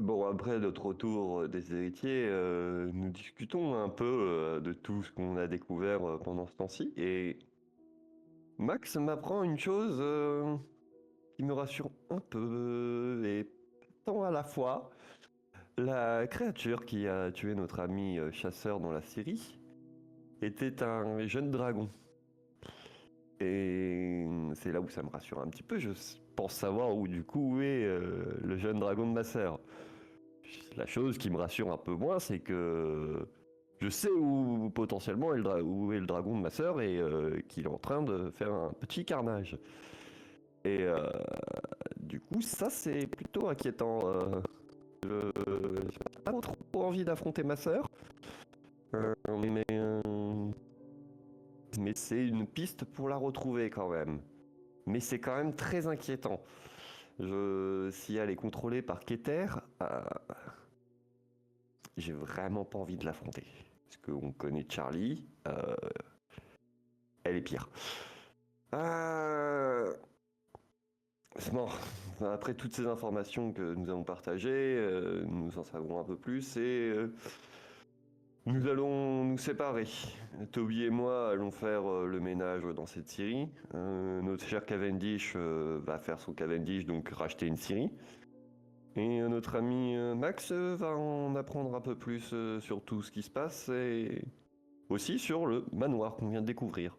Bon, après notre retour des héritiers, nous discutons un peu de tout ce qu'on a découvert pendant ce temps-ci. Et Max m'apprend une chose qui me rassure un peu et tant à la fois. La créature qui a tué notre ami chasseur dans la série était un jeune dragon. Et c'est là où ça me rassure un petit peu. Je pense savoir où du coup où est le jeune dragon de ma sœur. La chose qui me rassure un peu moins, c'est que je sais où potentiellement est où est le dragon de ma sœur et qu'il est en train de faire un petit carnage. Et du coup, ça c'est plutôt inquiétant. J'ai pas trop envie d'affronter ma sœur, mais, mais c'est une piste pour la retrouver quand même. Mais c'est quand même très inquiétant. Si elle est contrôlée par Keter, j'ai vraiment pas envie de l'affronter. Parce qu'on connaît Charlie, elle est pire. Euh... Bon, après toutes ces informations que nous avons partagées, nous en savons un peu plus et nous allons nous séparer. Toby et moi allons faire le ménage dans cette scierie. Notre cher Cavendish va faire son Cavendish, donc racheter une scierie. Et notre ami Max va en apprendre un peu plus sur tout ce qui se passe et aussi sur le manoir qu'on vient de découvrir.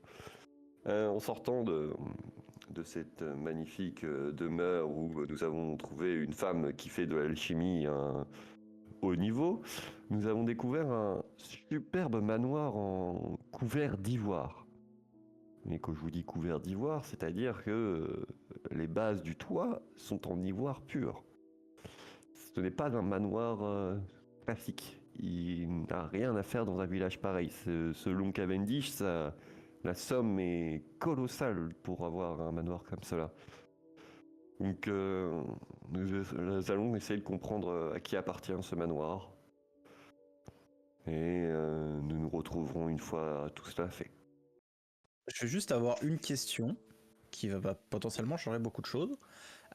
En sortant de cette magnifique demeure où nous avons trouvé une femme qui fait de l'alchimie à un haut niveau, nous avons découvert un superbe manoir en couvert d'ivoire. Mais quand je vous dis couvert d'ivoire, c'est-à-dire que les bases du toit sont en ivoire pur. Ce n'est pas un manoir classique. Il n'a rien à faire dans un village pareil. Selon Cavendish, la somme est colossale pour avoir un manoir comme cela. Donc nous allons essayer de comprendre à qui appartient ce manoir. Et nous nous retrouverons une fois tout cela fait. Je vais juste avoir une question qui va potentiellement changer beaucoup de choses.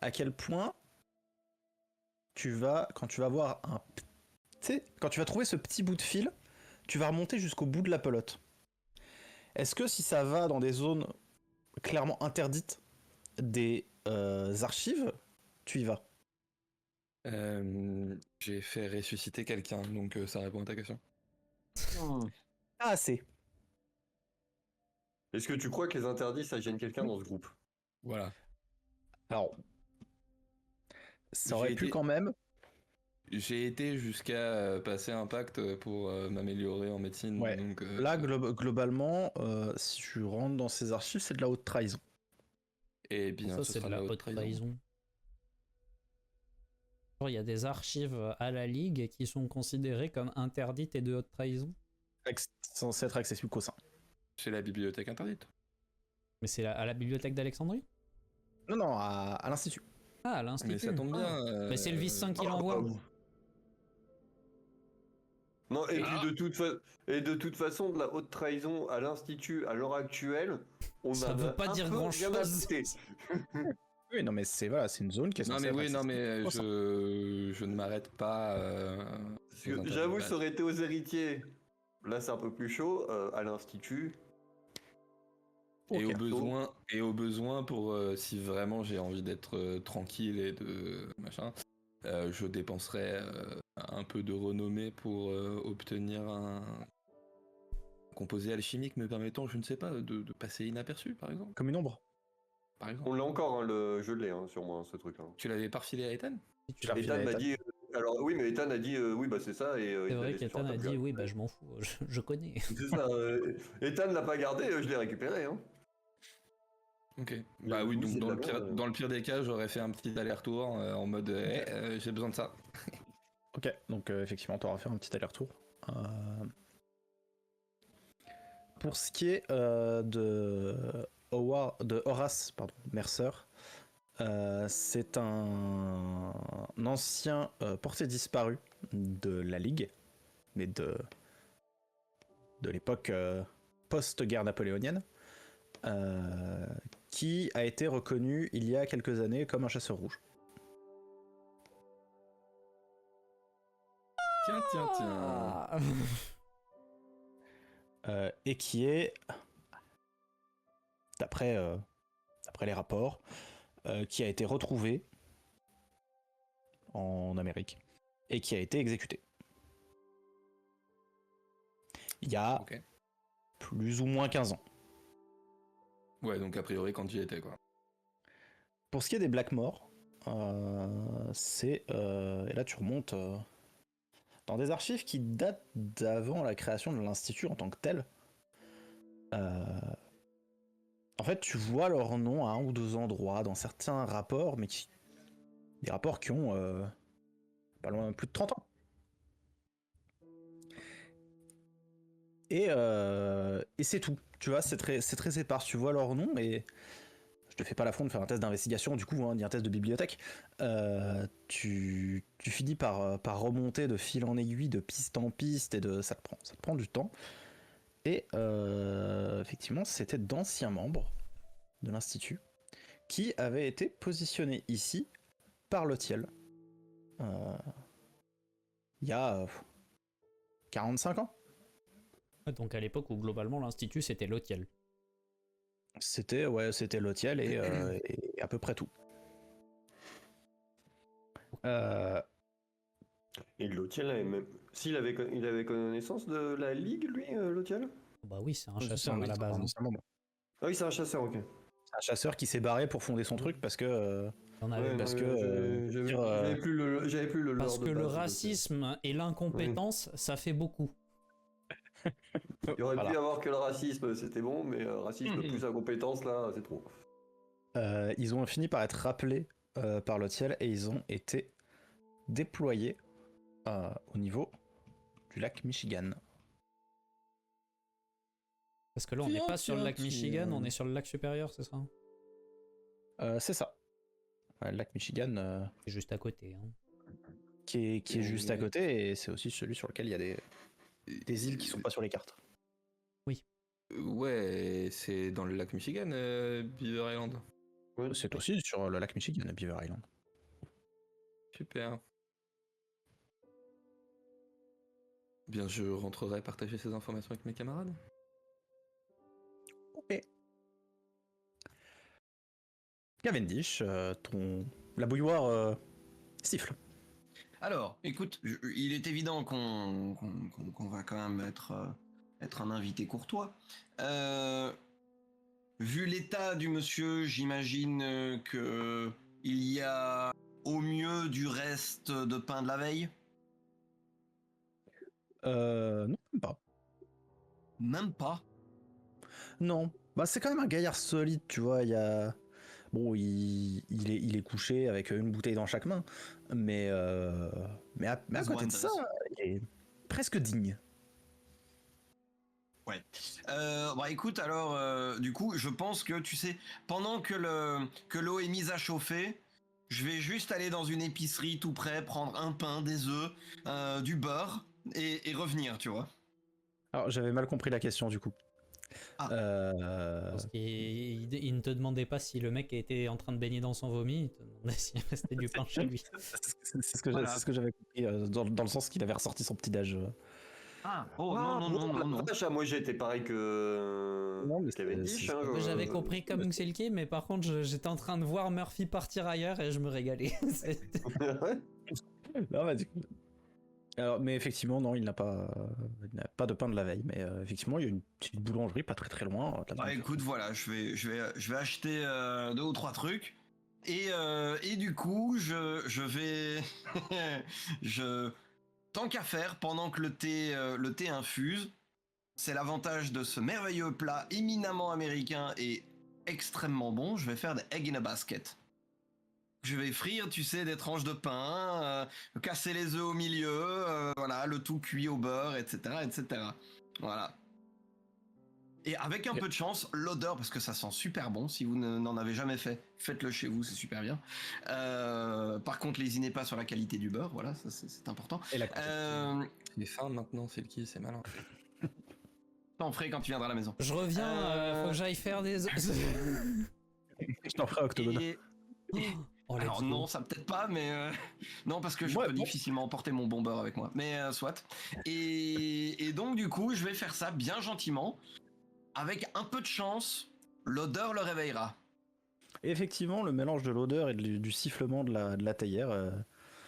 À quel point quand tu vas voir tu sais, quand tu vas trouver ce petit bout de fil, tu vas remonter jusqu'au bout de la pelote. Est-ce que si ça va dans des zones clairement interdites des archives, tu y vas? J'ai fait ressusciter quelqu'un, donc ça répond à ta question. Pas assez. Est-ce que tu crois que les interdits, ça gêne quelqu'un dans ce groupe? Voilà. Alors, ça aurait J'ai pu été, quand même. j'ai été jusqu'à passer un pacte pour m'améliorer en médecine, Ouais. donc Là, globalement, si tu rentres dans ces archives, c'est de la haute trahison. eh bien, Ça, ce c'est sera de de la la haute haute trahison. trahison. Il y a des archives à la Ligue qui sont considérées comme interdites et de haute trahison. Censé être accessible qu'au sein. C'est la bibliothèque interdite. Mais c'est à la bibliothèque d'Alexandrie? Non, non, à l'institut. Ah, à Mais l'Institut. ça tombe bien. Mais c'est le vice-saint qui l'envoie. Non, et puis Ah. de toute façon, de la haute trahison à l'Institut à l'heure actuelle, on Ça en veut a pas un dire peu grand-chose. rien à foutre. Oui, non, mais c'est voilà, c'est une zone qui est Non censée mais être oui, non accessible mais qu'au sein. je ne m'arrête pas. Parce que j'avoue, ça aurait été aux héritiers. Là, c'est un peu plus chaud. À l'Institut. Et Ok. au besoin pour si vraiment j'ai envie d'être tranquille et de machin, je dépenserai un peu de renommée pour obtenir un composé alchimique me permettant, je ne sais pas, de passer inaperçu par exemple. Comme une ombre. Par exemple. On l'a encore, hein, je l'ai sur moi, ce truc-là. Tu l'avais parfilé à Ethan? Tu l'as refilé Ethan à m'a Ethan. dit. Alors, oui, mais Ethan a dit oui, bah c'est ça. Et C'est il l'a vrai laissé sur qu'Ethan la a table. dit oui, bah je m'en fous, je connais. C'est ça. Ethan l'a pas gardé, je l'ai récupéré. Hein. Ok. Bah oui, donc c'est de la merde, dans le pire des cas, j'aurais fait un petit aller-retour en mode j'ai besoin de ça. Ok, donc effectivement, tu auras fait un petit aller-retour. Euh, Pour ce qui est de Horace Mercer, c'est un ancien porté disparu de la Ligue, mais de l'époque post-guerre napoléonienne, qui a été reconnu il y a quelques années comme un chasseur rouge. Tiens. Et qui est, d'après les rapports, qui a été retrouvé en Amérique et qui a été exécuté. Il y a Ok. plus ou moins 15 ans. Ouais, donc a priori quand j'y étais, quoi. Pour ce qui est des Blackmore, c'est... et là tu remontes dans des archives qui datent d'avant la création de l'Institut en tant que tel. En fait, tu vois leur nom à un ou deux endroits dans certains rapports, mais des rapports qui ont pas loin plus de 30 ans. Et c'est tout. Tu vois, c'est très épars. Tu vois leur nom et je te fais pas l'affront de faire un test d'investigation du coup, hein, ni un test de bibliothèque. Tu finis par remonter de fil en aiguille, de piste en piste, et ça te prend du temps. Et effectivement, c'était d'anciens membres de l'Institut qui avaient été positionnés ici par Lotiel il y a 45 ans. Donc à l'époque où globalement l'Institut c'était Lotiel. C'était Lotiel et à peu près tout. Et Lotiel avait même. Il avait connaissance de la Ligue, lui, Lotiel? Bah oui, c'est un chasseur à la base. Ah oui, c'est un chasseur, ok. C'est un chasseur qui s'est barré pour fonder son truc parce que... On avait... parce que... J'avais plus le Parce lore que de le base, racisme et l'incompétence, ça fait beaucoup. Il aurait Voilà. pu y avoir que le racisme, c'était bon, mais racisme plus incompétence, là, c'est trop. Ils ont fini par être rappelés par Lotiel et ils ont été déployés au niveau du lac Michigan. Parce que là, on n'est pas sur le lac Michigan, on est sur le lac supérieur, c'est ça? C'est ça. Ouais, le lac Michigan C'est juste à côté. Hein. qui est juste à côté et c'est aussi celui sur lequel il y a des îles qui sont pas sur les cartes. Ouais, c'est dans le lac Michigan, Beaver Island. Ouais. C'est aussi sur le lac Michigan à Beaver Island. Super. Bien, je rentrerai partager ces informations avec mes camarades. Ok. Cavendish, la bouilloire siffle. Alors, écoute, il est évident qu'on va quand même être un invité courtois. Vu l'état du monsieur, j'imagine que il y a au mieux du reste de pain de la veille. Non, même pas. Même pas. Non. Bah, c'est quand même un gaillard solide, tu vois. Bon, il est couché avec une bouteille dans chaque main, mais à côté de ça, il est presque digne. Ouais. Bah écoute, alors, du coup, je pense que, tu sais, pendant que l'eau est mise à chauffer, je vais juste aller dans une épicerie tout près, prendre un pain, des œufs, du beurre, et revenir, tu vois. Alors, j'avais mal compris la question, du coup. Ah. Parce qu'il ne te demandait pas si le mec était en train de baigner dans son vomi, il te demandait s'il restait du pain chez lui. C'est ce que Voilà. j'avais compris, dans le sens qu'il avait ressorti son petit-déj. Ah, oh non. Vache, moi j'ai été pareil que. Non, mais Cavendish, hein, Moi, j'avais compris comme Xelki, mais par contre j'étais en train de voir Murphy partir ailleurs et je me régalais. Ouais. Non, bah, du coup. Alors, mais effectivement, non, il n'a pas de pain de la veille, mais effectivement, il y a une petite boulangerie pas très très loin. Bah écoute, voilà, je vais acheter 2 ou 3 trucs. Et du coup, je vais... Tant qu'à faire, pendant que le thé infuse, c'est l'avantage de ce merveilleux plat éminemment américain et extrêmement bon, je vais faire des egg in a basket. Je vais frire, tu sais, des tranches de pain, casser les œufs au milieu, voilà, le tout cuit au beurre, etc., etc. Voilà. Et avec un peu de chance, l'odeur, parce que ça sent super bon, si vous n'en avez jamais fait, faites-le chez vous, c'est super bien. Par contre, lésinez pas sur la qualité du beurre, voilà, ça c'est important. Et la Il est fin maintenant, c'est le qui, c'est malin. T'en ferai quand tu viendras à la maison. Je reviens, faut que j'aille faire des... Je t'en ferai Octogone. Et, Oh, let's Alors go. non, ça peut-être pas, mais non parce que je Ouais, peux bon. difficilement emporter mon bomber avec moi. Mais soit. Et donc du coup, je vais faire ça bien gentiment, avec un peu de chance, l'odeur le réveillera. Et effectivement, le mélange de l'odeur et du sifflement de la théière,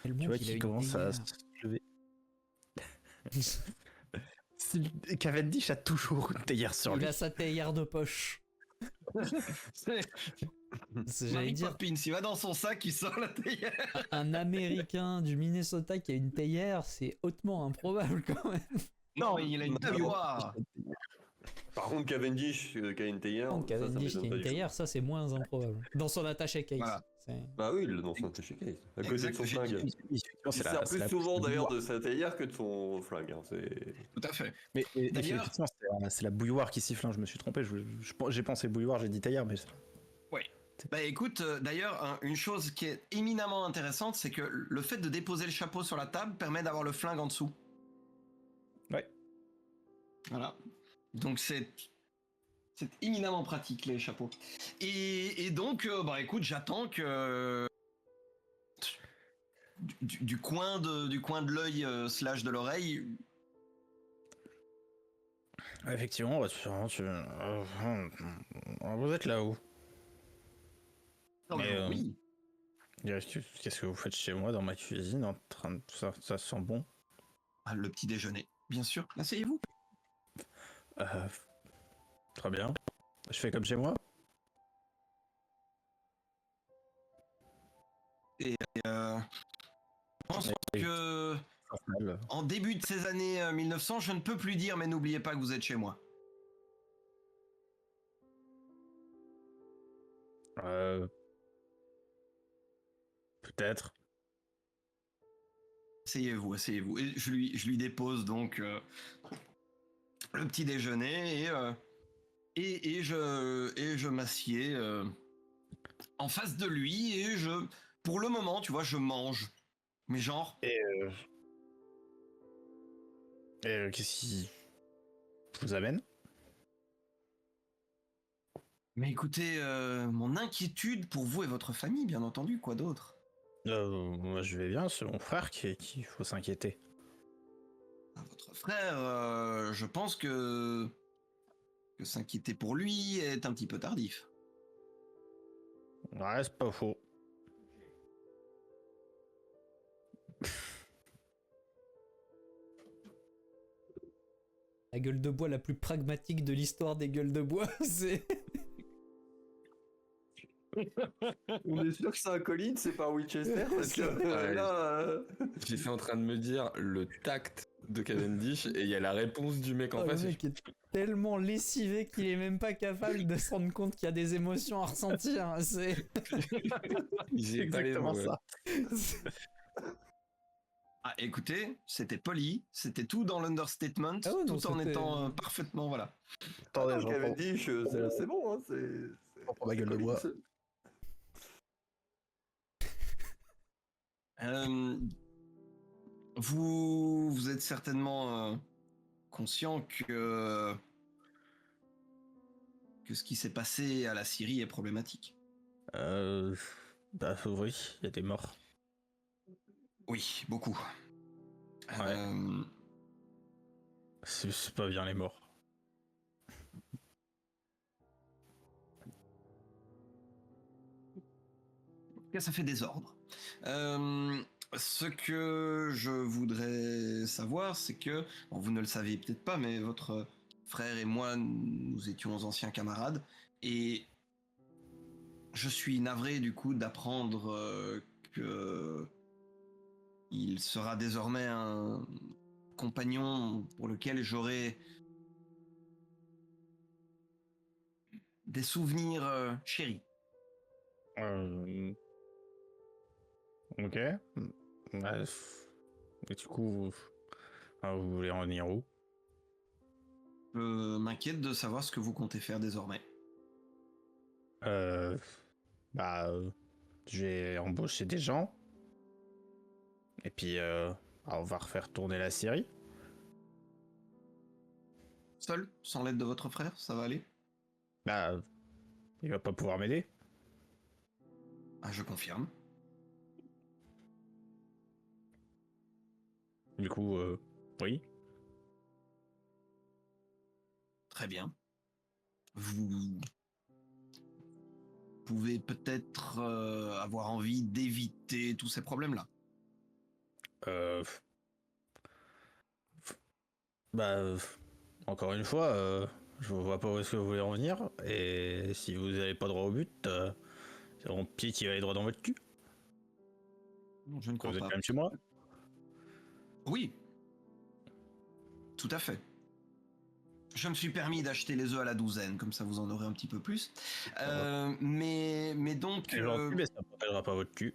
Quel bon tu vois, qu'il a qui une commence à théière. se lever. Cavendish a toujours une théière sur Il lui. a sa théière de poche. J'allais Mary dire, Poppins, il va dans son sac, il sort la théière. un Américain du Minnesota qui a une théière, c'est hautement improbable quand même. Non, mais il a une bouilloire. Par contre, Cavendish qui a une théière, Donc, ça Cavendish m'étonne qui a pas une du tout. théière, ça c'est moins improbable. Dans son attaché case. Voilà. Bah oui, il l'a dans son attaché case, à côté de son Exact, flingue. Effectivement, Il c'est sert c'est plus souvent d'ailleurs bouilloire. de sa théière que de son flingue. Hein. C'est... Tout à fait. Mais D'ailleurs- effectivement, c'est la bouilloire qui siffle, hein, je me suis trompé. J'ai pensé bouilloire, j'ai dit théière, mais. Bah écoute, d'ailleurs, une chose qui est éminemment intéressante, c'est que le fait de déposer le chapeau sur la table permet d'avoir le flingue en dessous. Ouais. Voilà. Donc c'est éminemment pratique les chapeaux. Et donc, bah écoute, j'attends que du coin de l'œil slash de l'oreille. Effectivement, vous êtes là-haut. Non, Mais, oui. Qu'est-ce que vous faites chez moi dans ma cuisine en train de... ça sent bon. Ah, le petit déjeuner, bien sûr. Asseyez-vous. Très bien. Je fais comme chez moi. Je pense que en début de ces années 1900, je ne peux plus dire, mais n'oubliez pas que vous êtes chez moi. Peut-être. Asseyez-vous, asseyez-vous. Et je lui dépose donc le petit déjeuner et je m'assieds en face de lui et pour le moment, tu vois, je mange. Mais genre, Qu'est-ce qui vous amène? mais écoutez, mon inquiétude pour vous et votre famille, bien entendu, quoi d'autre? Moi je vais bien, c'est mon frère qui faut s'inquiéter. Ah, votre frère, je pense que s'inquiéter pour lui est un petit peu tardif. Ouais, c'est pas faux. La gueule de bois la plus pragmatique de l'histoire des gueules de bois, c'est... On est sûr que c'est un Collins, c'est pas un Winchester parce que Ouais. là. J'étais en train de me dire le tact de Cavendish et il y a la réponse du mec en le face. et mec est tellement lessivé qu'il est même pas capable de se rendre compte qu'il y a des émotions à ressentir. C'est... J'ai pas les Exactement mots, ça. Ah, écoutez, c'était poli, c'était tout dans l'understatement, Ah ouais, non, tout en c'était- étant parfaitement, voilà. Attendez, je Cavendish, c'est bon, hein, reprends ma gueule de bois. Vous êtes certainement conscient que ce qui s'est passé à la Syrie est problématique. Bah oui, il y a des morts. Oui, beaucoup. Ouais. C'est pas bien les morts. En tout cas, ça fait désordre. Ce que je voudrais savoir, c'est que, bon, vous ne le saviez peut-être pas, mais votre frère et moi, nous étions anciens camarades, et je suis navré du coup d'apprendre que il sera désormais un compagnon pour lequel j'aurai des souvenirs chéris. Ok. Ouais, et du coup, vous voulez en venir où? Je m'inquiète de savoir ce que vous comptez faire désormais. Bah, j'ai embauché des gens. Et puis, on va refaire tourner la série. Seul, sans l'aide de votre frère, ça va aller? Bah, il va pas pouvoir m'aider. Ah, je confirme. Du coup, oui. Très bien. Vous pouvez peut-être avoir envie d'éviter tous ces problèmes-là. Euh, Bah, encore une fois, je vois pas où est-ce que vous voulez en venir. Et si vous n'avez pas droit au but, c'est mon pied qui va aller droit dans votre cul. Non, je ne crois Vous êtes pas. quand même chez moi. Oui, tout à fait. Je me suis permis d'acheter les œufs à la douzaine, comme ça vous en aurez un petit peu plus. Mais donc... C'est gentil, mais ça ne protégera pas votre cul.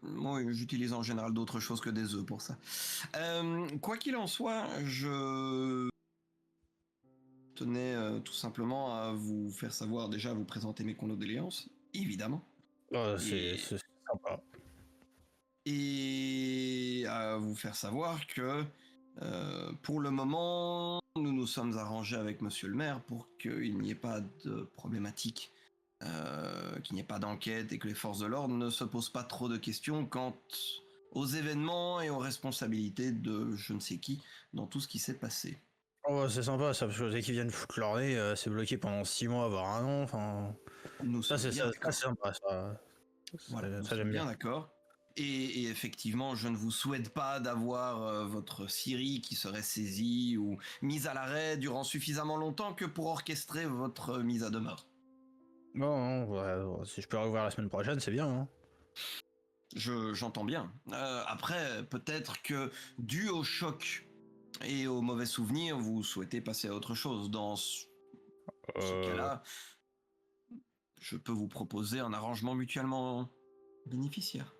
Oui, j'utilise en général d'autres choses que des œufs pour ça. Quoi qu'il en soit, je tenais tout simplement à vous faire savoir, déjà à vous présenter mes condoléances, évidemment. C'est sympa. Et à vous faire savoir que pour le moment, nous nous sommes arrangés avec monsieur le maire pour qu'il n'y ait pas de problématique, qu'il n'y ait pas d'enquête et que les forces de l'ordre ne se posent pas trop de questions quant aux événements et aux responsabilités de je ne sais qui dans tout ce qui s'est passé. Oh, c'est sympa ça, parce que dès qu'ils viennent foutre leur nez, c'est bloqué pendant 6 mois, voire un an. Enfin, Nous ça, sommes c'est bien ça, d'accord. c'est sympa. Ça, Voilà, nous ça sommes j'aime bien bien. d'accord. Et effectivement, je ne vous souhaite pas d'avoir votre Siri qui serait saisie ou mise à l'arrêt durant suffisamment longtemps que pour orchestrer votre mise à demeure. Non, ouais, si je peux revoir la semaine prochaine, c'est bien. Hein. J'entends bien. Après, peut-être que dû au choc et aux mauvais souvenirs, vous souhaitez passer à autre chose. Dans ce cas-là, je peux vous proposer un arrangement mutuellement bénéficiaire.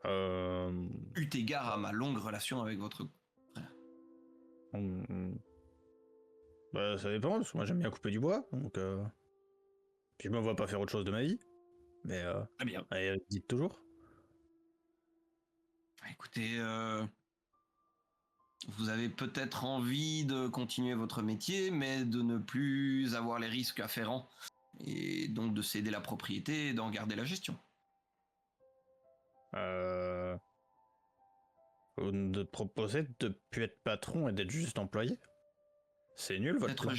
Eu égard à ma longue relation avec votre frère. Bah, ça dépend, parce que moi j'aime bien couper du bois, donc puis je me vois pas faire autre chose de ma vie. Mais Très bien. allez, dites toujours. Écoutez, vous avez peut-être envie de continuer votre métier, mais de ne plus avoir les risques afférents. Et donc de céder la propriété et d'en garder la gestion. Vous nous proposez de plus être patron et d'être juste employé. C'est nul votre plan.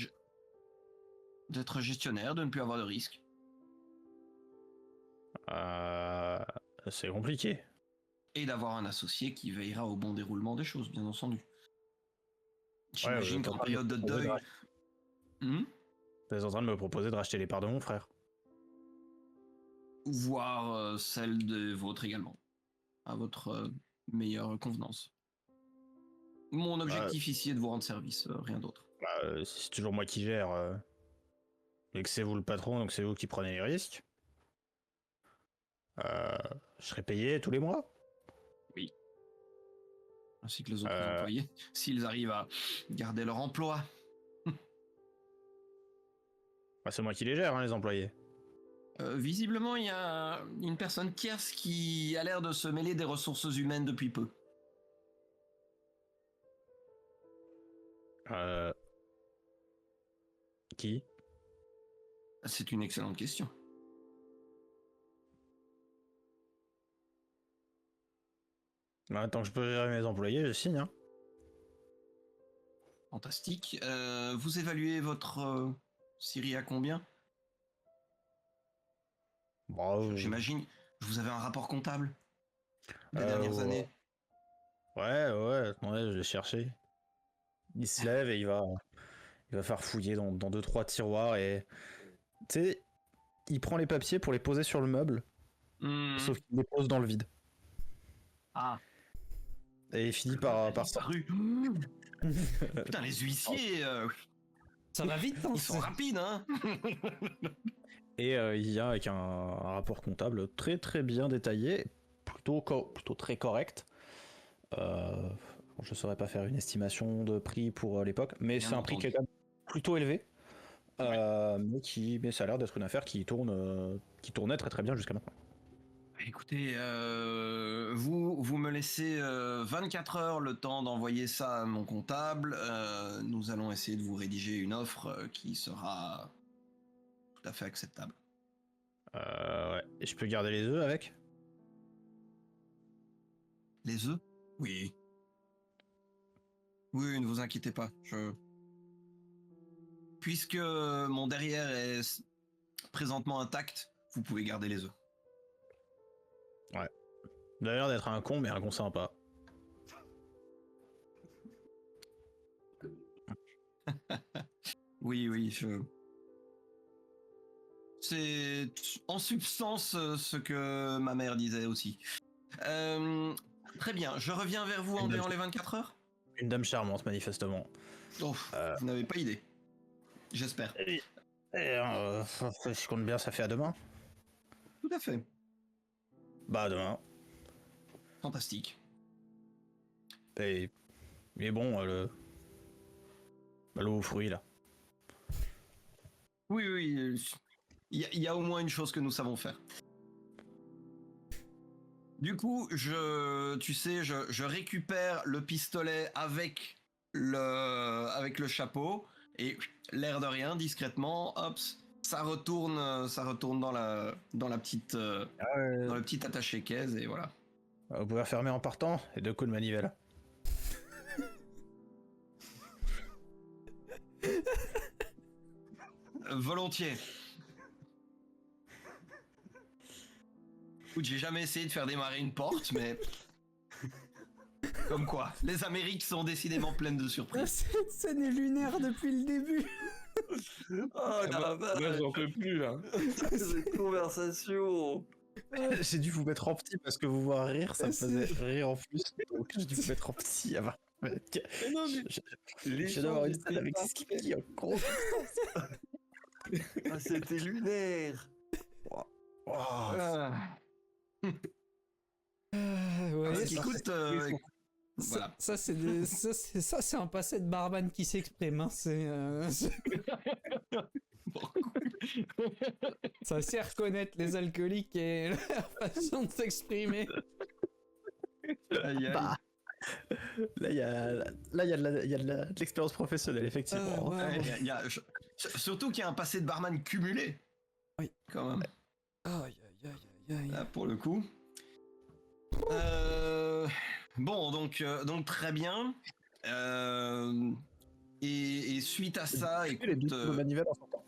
D'être gestionnaire, de ne plus avoir de risques. Euh, c'est compliqué. Et d'avoir un associé qui veillera au bon déroulement des choses, bien entendu. Ouais, J'imagine qu'en période de deuil... Vous êtes en train de me proposer de racheter les parts de mon frère. Voire celle de vôtre également. À votre meilleure convenance. Mon objectif ici est de vous rendre service, rien d'autre. Si c'est toujours moi qui gère, et que c'est vous le patron, donc c'est vous qui prenez les risques, je serai payé tous les mois. Oui. Ainsi que les autres employés, s'ils arrivent à garder leur emploi. C'est moi qui les gère, hein, les employés. Visiblement, il y a une personne tierce qui a l'air de se mêler des ressources humaines depuis peu. Qui? C'est une excellente question. Tant que je peux gérer mes employés, je signe. Hein. Fantastique. Vous évaluez votre Siri à combien? J'imagine, vous avez un rapport comptable des dernières années. Ouais, je l'ai cherché. Il se lève et il va faire fouiller dans 2-3 tiroirs et... Tu sais, il prend les papiers pour les poser sur le meuble, sauf qu'il les pose dans le vide. Ah. Et il finit par ça. Putain, les huissiers... Ça va vite, hein. Ils sont rapides, hein. Et il vient avec un rapport comptable très très bien détaillé, plutôt très correct. Je ne saurais pas faire une estimation de prix pour l'époque, mais c'est un prix qui est quand même plutôt élevé. Mais ça a l'air d'être une affaire qui tournait très très bien jusqu'à maintenant. Écoutez, vous me laissez 24 heures le temps d'envoyer ça à mon comptable. Nous allons essayer de vous rédiger une offre qui sera tout à fait acceptable. Ouais. Et je peux garder les œufs avec? Les œufs? Oui. Oui, ne vous inquiétez pas. Puisque mon derrière est présentement intact, vous pouvez garder les œufs. Il a l'air d'être un con, mais un con sympa. Oui, c'est en substance ce que ma mère disait aussi. Très bien, je reviens vers vous dans les 24 heures. Une dame charmante, manifestement. Oh, vous n'avez pas idée. J'espère. Je compte bien, ça fait à demain. Tout à fait. Bah, à demain. Fantastique. Et il est bon, l'eau aux fruits, là. Oui, il y a au moins une chose que nous savons faire. Du coup, je récupère le pistolet avec le chapeau et l'air de rien, discrètement, hop, ça retourne dans la petite dans le petit attaché caisse et voilà. Vous pouvez fermer en partant et 2 coups de manivelle. Volontiers. Écoute, j'ai jamais essayé de faire démarrer une porte, mais comme quoi, les Amériques sont décidément pleines de surprises. Cette scène est lunaire depuis le début. Oh la Moi, j'en peux plus, là. cette conversation. J'ai dû vous mettre en petit parce que vous voir rire, ça me faisait rire en plus. Donc j'ai dû vous mettre en petit avant. Mais non, mais J'ai d'avoir une scène avec Skippy en gros. Ah, c'était lunaire. Ah. Ouais, Parce qu'écoute, voilà. ça c'est un passé de barman qui s'exprime. Hein. Ça sait reconnaître les alcooliques et leur façon de s'exprimer. Aïe, aïe. Bah, là, il y a de l'expérience professionnelle, effectivement. Ouais, surtout qu'il y a un passé de barman cumulé. Oui. Quand même. Aïe. Là, pour le coup. Bon, donc très bien. Et suite à ça, écoute. Les 2 coups de manivelle en sortant.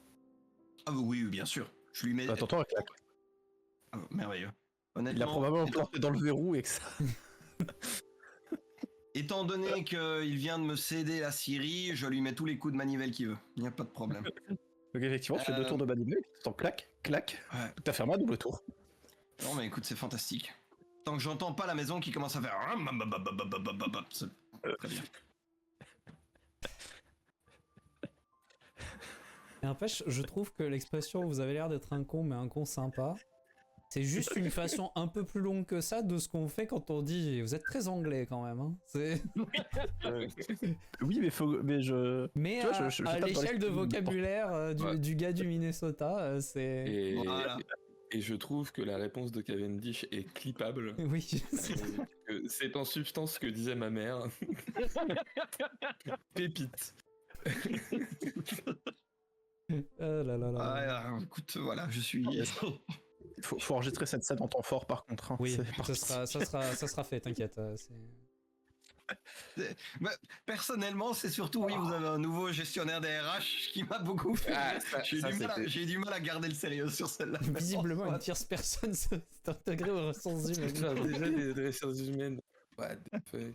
Ah oui, bien sûr. Je lui mets. Bah, t'entends, clac. Ah, merveilleux. Il a Honnêtement, probablement planté dans le verrou et que ça. étant donné qu'il vient de me céder la Syrie, je lui mets tous les coups de manivelle qu'il veut. Il n'y a pas de problème. Donc effectivement, tu fais 2 tours de manivelle, t'entends clac. Ouais. T'as fait un double tour. Non mais écoute, c'est fantastique. Tant que j'entends pas la maison qui commence à faire... C'est très bien. Et n'empêche, je trouve que l'expression vous avez l'air d'être un con, mais un con sympa, c'est juste une façon un peu plus longue que ça de ce qu'on fait quand on dit vous êtes très anglais quand même. Hein. Oui, mais je. Mais Tu vois, à je tape dans l'échelle de les- vocabulaire du gars du Minnesota, c'est. Et, Voilà. et je trouve que la réponse de Cavendish est clippable. Oui. C'est en substance ce que disait ma mère. Pépite. Oh là là là. Ah, écoute, voilà, je suis... Faut enregistrer cette scène en temps fort par contre. Hein. Oui, C'est parti. ça sera fait, t'inquiète. Bah, personnellement, c'est surtout, oui, vous avez un nouveau gestionnaire des RH qui m'a beaucoup fait. J'ai du mal à garder le sérieux sur celle-là. Visiblement, une tierce personne s'est intégrée aux ressources humaines. Déjà des ressources humaines. What the fuck.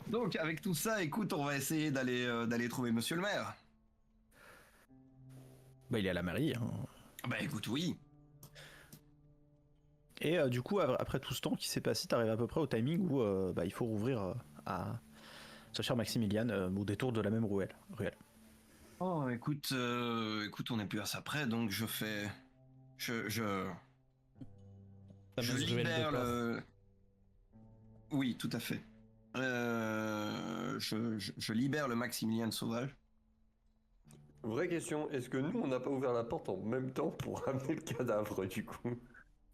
Donc, avec tout ça, écoute, on va essayer d'aller trouver monsieur le maire. Bah, il est à la mairie. Hein. Bah écoute, oui. Et du coup, après tout ce temps qui s'est passé, t'arrives à peu près au timing où il faut rouvrir à ce cher Maximilian au détour de la même ruelle. Oh, écoute, on n'est plus à ça près, donc je fais... Je libère le... Oui, tout à fait. Je libère le Maximilien Sauvage. Vraie question, est-ce que nous on n'a pas ouvert la porte en même temps pour ramener le cadavre du coup?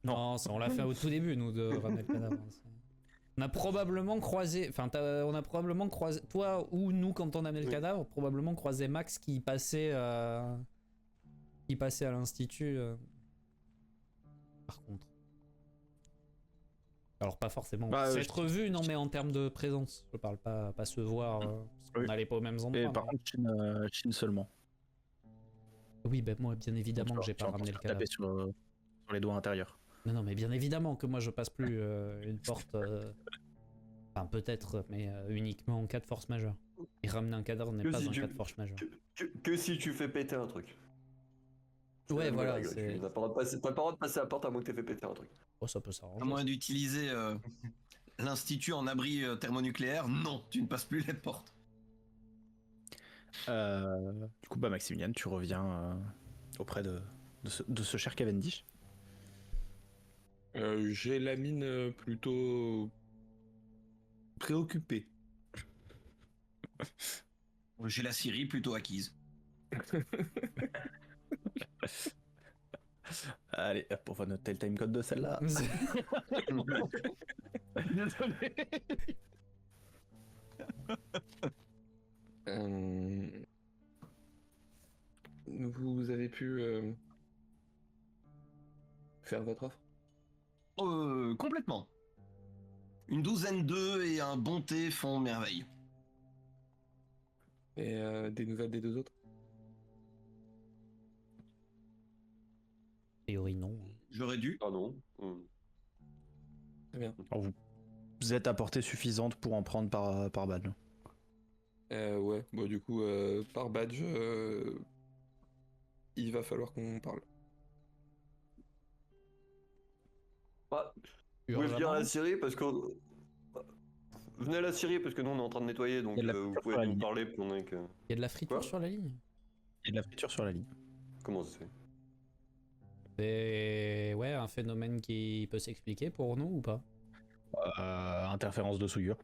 Non, ça on l'a fait au tout début, nous, de ramener le cadavre. On a probablement croisé, toi ou nous, quand on a amené le cadavre, probablement croisé Max qui passait à l'institut. Par contre. Alors pas forcément Bah, s'être vu, non, mais en termes de présence. Je parle pas se voir, parce qu'on Oui. n'allait pas aux mêmes endroits. Et par mais- contre, Chine seulement. Oui, ben moi, bien évidemment que j'ai pas ramené le cadavre. taper sur les doigts intérieurs. Non, mais bien évidemment que moi je passe plus une porte. Enfin, peut-être, mais uniquement en cas de force majeure. Et ramener un cadavre n'est Que pas si un tu- cas de force majeure. Que si tu fais péter un truc. C'est Ouais, la nouvelle voilà, règle. c'est. T'as pas le droit de passer la porte à moins que t'aies fait péter un truc. Oh, ça peut À s'arranger. moins d'utiliser l'institut en abri thermonucléaire, non, tu ne passes plus les portes. Du coup, Maximilian, tu reviens auprès de ce cher Cavendish. J'ai la mine plutôt préoccupée. J'ai la Syrie plutôt acquise. Allez, hop, on va noter le timecode de celle-là. Désolé. Vous avez pu faire votre offre? Complètement. Une douzaine d'œufs et un bon thé font merveille. Et des nouvelles des deux autres? A priori, non. J'aurais dû. Ah non. Très bien. Alors, vous êtes à portée suffisante pour en prendre par badge. Ouais, bon du coup, par badge, il va falloir qu'on parle. Bah, vous pouvez venir à la Syrie parce que. Venez à la Syrie parce que nous on est en train de nettoyer, donc Il y a de la vous friture pouvez sur la nous ligne. parler pendant que. Il y a de la friture Quoi sur la ligne. Il y a de la friture sur la ligne. Comment ça se fait? C'est ouais, un phénomène qui peut s'expliquer pour nous ou pas? Interférence de souillure.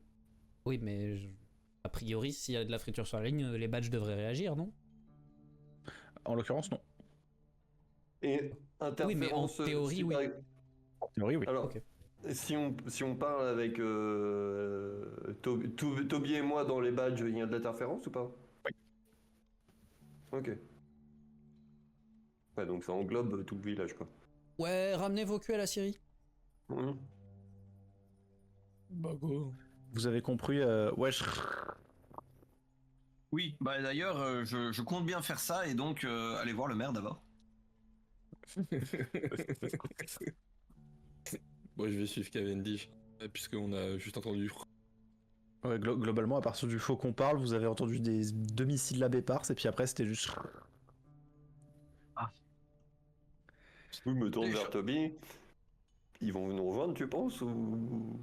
Oui, mais a priori, s'il y a de la friture sur la ligne, les badges devraient réagir, non? En l'occurrence, non. Et interférence. Oui, mais en théorie, si oui. par- En théorie, oui. Alors, Ok. si on parle avec Toby et moi dans les badges, il y a de l'interférence ou pas? Oui. Ok. Ouais, donc ça englobe tout le village, quoi. Ouais, ramenez vos culs à la Syrie. Mhm. Bah go. Vous avez compris, wesh. Oui, bah d'ailleurs, je compte bien faire ça et donc aller voir le maire d'abord. Bon, je vais suivre Cavendish, puisqu'on a juste entendu. Ouais, globalement, à partir du faux qu'on parle, vous avez entendu des demi-syllabes éparses, et puis après, c'était juste. Je me tourne vers Toby. Ils vont nous rejoindre, tu penses, ou...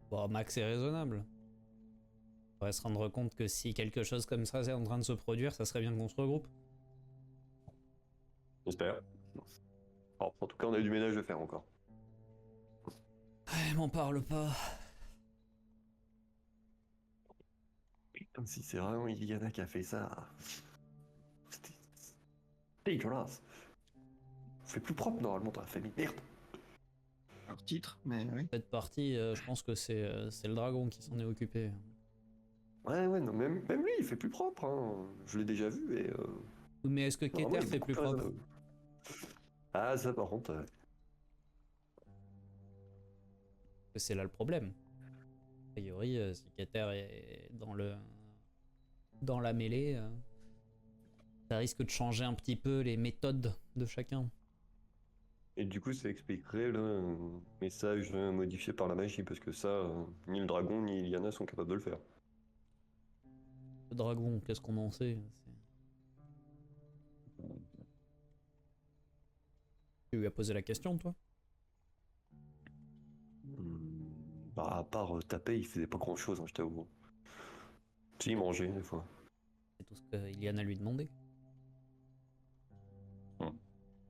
Bon, Max est raisonnable. On pourrait se rendre compte que si quelque chose comme ça est en train de se produire, ça serait bien qu'on se regroupe. J'espère. Alors, en tout cas, on a du ménage à faire encore. Ouais, m'en parle pas. Comme si c'est vraiment Iliana qui a fait ça. C'était dégueulasse. C'est plus propre normalement dans la famille. Merde. Alors titre, mais oui. Cette partie, je pense que c'est le dragon qui s'en est occupé. Ouais, non, même lui, il fait plus propre. Hein. Je l'ai déjà vu et. Mais est-ce que Vraiment, Keter il est fait beaucoup plus propre? Ah, ça par contre. C'est là le problème. A priori, si Keter est dans la mêlée, ça risque de changer un petit peu les méthodes de chacun. Et du coup, ça expliquerait le message modifié par la magie, parce que ça, ni le dragon ni Iliana sont capables de le faire. Le dragon, qu'est-ce qu'on en sait? Tu lui as posé la question, toi? Bah, à part taper, il faisait pas grand chose, hein, je t'avoue. Si, il mangeait des fois. C'est tout ce qu'Iliana lui demandait.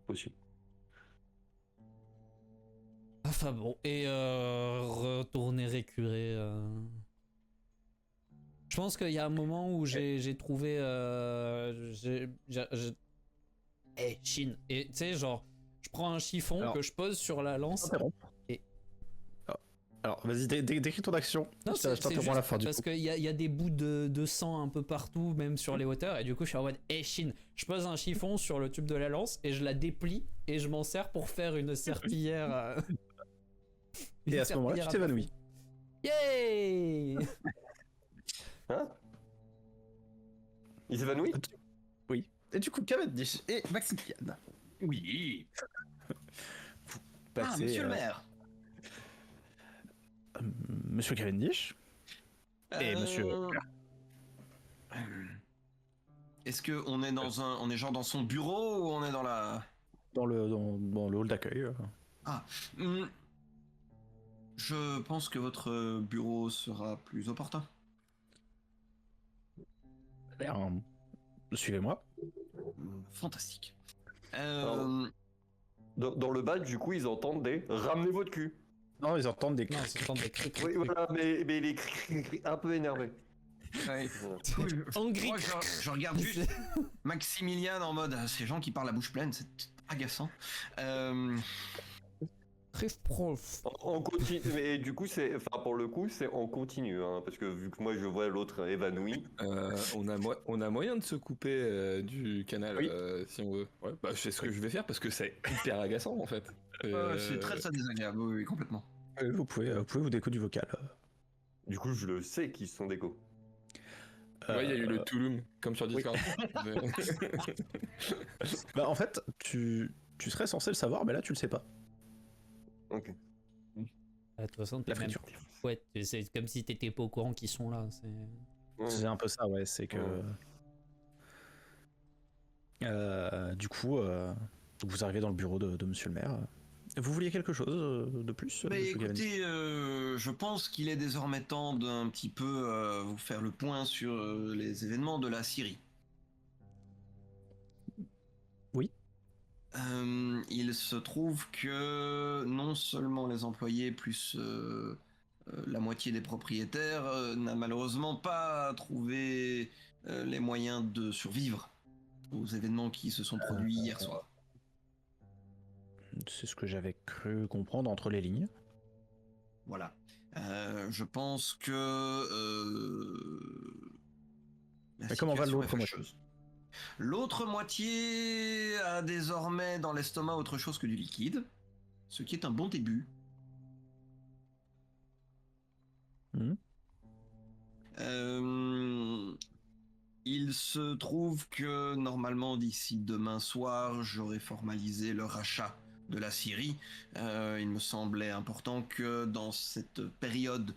Aussi. Enfin bon, et retourner récurer. Je pense qu'il y a un moment où j'ai trouvé. Eh, Chine. Et tu sais, genre, je prends un chiffon Alors, que je pose sur la lance. Et- Alors, vas-y, décris ton action. Non, je c'est t'interromps à la fin du parce coup. qu'il y a des bouts de sang un peu partout, même sur les hauteurs, et du coup je suis en mode hey Chine, je pose un chiffon sur le tube de la lance et je la déplie et je m'en sers pour faire une serpillière. Et à ce moment-là, tu t'évanouis. Yay. Hein? Il s'évanouit? Oui. Et du coup, Cavendish et Maximilian. Oui. Passez, Monsieur le maire. Monsieur Cavendish et Monsieur. Est-ce que on est on est genre dans son bureau ou on est dans la... Dans le hall d'accueil. Hmm. Je pense que votre bureau sera plus opportun. Suivez-moi. Fantastique. Alors, dans le bas, du coup, ils entendent des ramenez votre cul. Non, ils entendent des. Non, c'est temps de cric. Oui, voilà, mais les cris un peu énervés. Ouais. Voilà. Angry. Moi, je regarde juste Maximilian en mode ces gens qui parlent la bouche pleine, c'est agaçant. Très prof. En continu, mais du coup, pour le coup, c'est en continu, hein, parce que vu que moi je vois l'autre évanoui. On a moyen de se couper du canal Oui. si on veut. Ouais, bah, c'est ce que je vais faire parce que c'est hyper agaçant en fait. C'est très désagréable, oui, complètement. Vous pouvez vous déco du vocal. Du coup, je le sais qu'ils sont déco. Ouais, il y a eu le Tulum, comme sur Discord. Bah, en fait, tu serais censé le savoir, mais là, tu le sais pas. Ok. De toute façon, La t'es même... friture. Ouais, c'est comme si t'étais pas au courant qu'ils sont là. C'est un peu ça, ouais. C'est que. Du coup, vous arrivez dans le bureau de Monsieur le maire. Vous vouliez quelque chose de plus, Mais Monsieur Cavendish ? écoutez, je pense qu'il est désormais temps d'un petit peu vous faire le point sur les événements de la Syrie. Oui. Il se trouve que non seulement les employés plus la moitié des propriétaires n'a malheureusement pas trouvé les moyens de survivre aux événements qui se sont produits hier soir. C'est ce que j'avais cru comprendre entre les lignes. Voilà. Je pense que la Mais comment va situation l'autre est moitié ? fâcheuse. L'autre moitié a désormais dans l'estomac autre chose que du liquide, ce qui est un bon début. Il se trouve que normalement d'ici demain soir, j'aurai formalisé le rachat de la Syrie. Il me semblait important que dans cette période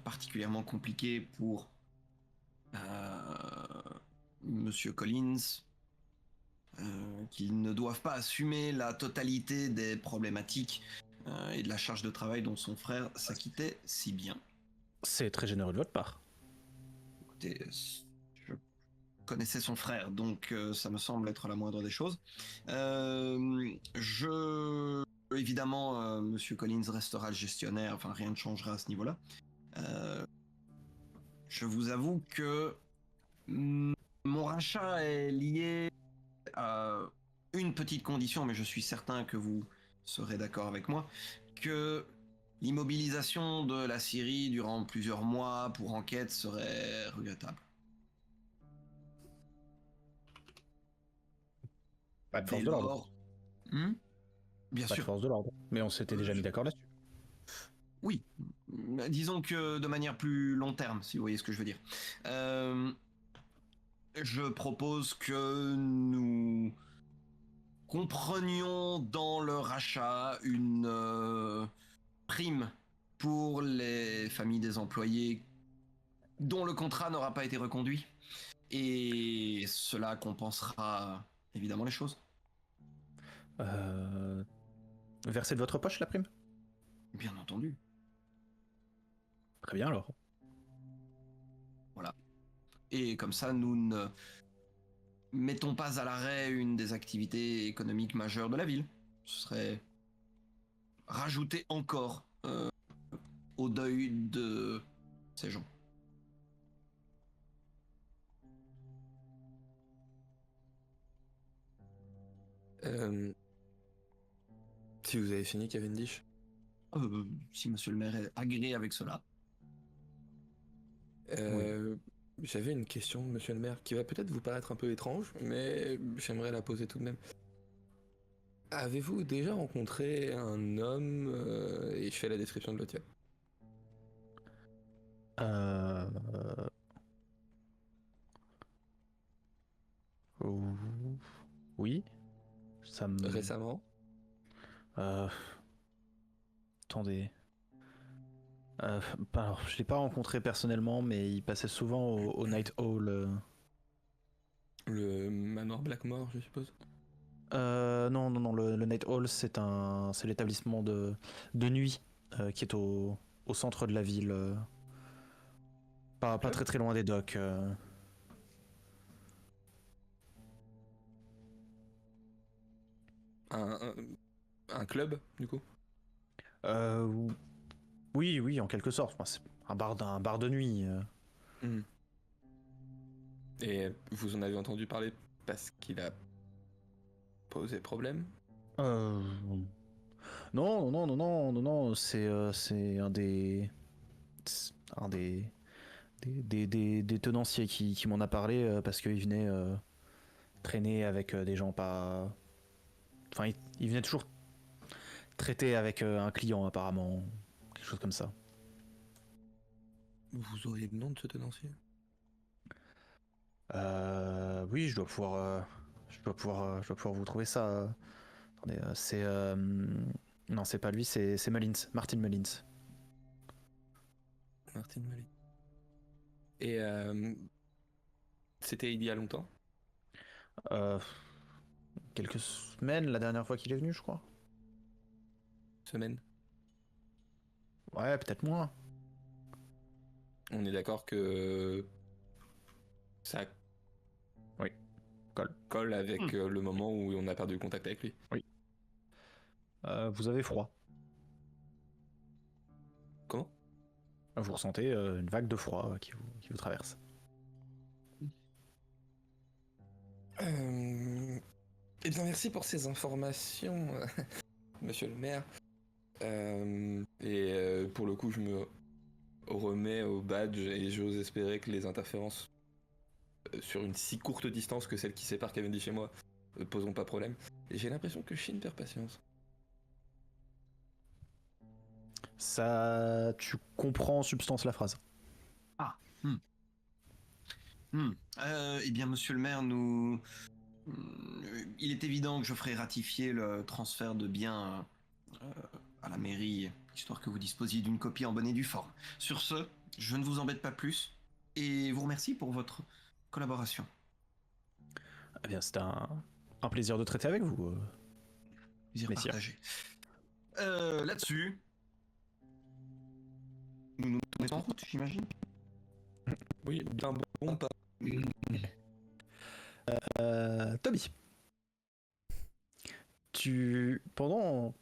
particulièrement compliquée pour Monsieur Collins, qu'ils ne doivent pas assumer la totalité des problématiques et de la charge de travail dont son frère s'acquittait si bien. C'est très généreux de votre part. Écoutez, je connaissais son frère, donc ça me semble être la moindre des choses. Évidemment, Monsieur Collins restera le gestionnaire, enfin rien ne changera à ce niveau-là. Je vous avoue que mon rachat est lié à une petite condition, mais je suis certain que vous serez d'accord avec moi, que l'immobilisation de la Syrie durant plusieurs mois pour enquête serait regrettable. Pas de force de l'ordre. Bien Pas de sûr. force de l'ordre. Mais on s'était déjà mis d'accord là-dessus. Oui, disons que de manière plus long terme, si vous voyez ce que je veux dire. Je propose que nous comprenions dans le rachat une prime pour les familles des employés dont le contrat n'aura pas été reconduit. Et cela compensera évidemment les choses. Versez de votre poche la prime ? Bien entendu. Très bien alors. Voilà. Et comme ça, nous ne mettons pas à l'arrêt une des activités économiques majeures de la ville. Ce serait rajouter encore au deuil de ces gens. Si vous avez fini, Cavendish. Si monsieur le maire est agréé avec cela. J'avais une question, monsieur le maire, qui va peut-être vous paraître un peu étrange, mais j'aimerais la poser tout de même. Avez-vous déjà rencontré un homme, et je fais la description de l'hôtel. Euh... ou- Oui, ça me... Récemment. Euh, Attendez. Alors, je l'ai pas rencontré personnellement, mais il passait souvent au Night Hall. Le manoir Blackmore, je suppose. Non, le Night Hall, c'est l'établissement de nuit qui est au centre de la ville, pas Ok. très très loin des docks. Un, un, un club, du coup. Euh, oui, en quelque sorte. Enfin, c'est un bar de nuit. Hmm. Et vous en avez entendu parler parce qu'il a posé problème? Euh, non, c'est un des tenanciers qui m'en a parlé parce qu'il venait traîner avec des gens pas. Enfin, il venait toujours traiter avec un client apparemment, quelque chose comme ça. Vous auriez le nom de ce tenancier? Oui, je dois pouvoir vous trouver ça. Attendez, non, c'est pas lui, c'est Mullins, Martin Mullins. Martin Molly. Et c'était il y a longtemps? Euh, Quelques semaines, la dernière fois qu'il est venu, je crois. Semaine? Ouais, peut-être moins. On est d'accord que ça Oui, colle. colle avec le moment où on a perdu le contact avec lui. Oui. Vous avez froid. Comment? Vous ressentez une vague de froid qui vous traverse. Eh bien, merci pour ces informations, monsieur le maire. Pour le coup, je me remets au badge et j'ose espérer que les interférences sur une si courte distance que celle qui sépare Cavendish et moi poseront pas problème. Et j'ai l'impression que Shin perd patience. Ça, tu comprends en substance la phrase. Eh bien, monsieur le maire, il est évident que je ferai ratifier le transfert de biens à la mairie, histoire que vous disposiez d'une copie en bonne et due forme. Sur ce, je ne vous embête pas plus et vous remercie pour votre collaboration. Eh bien, c'est un plaisir de traiter avec vous. Plaisir Messieurs. partagé. Là-dessus, nous mettons en route, j'imagine. Oui, bien bon pas. Toby, pendant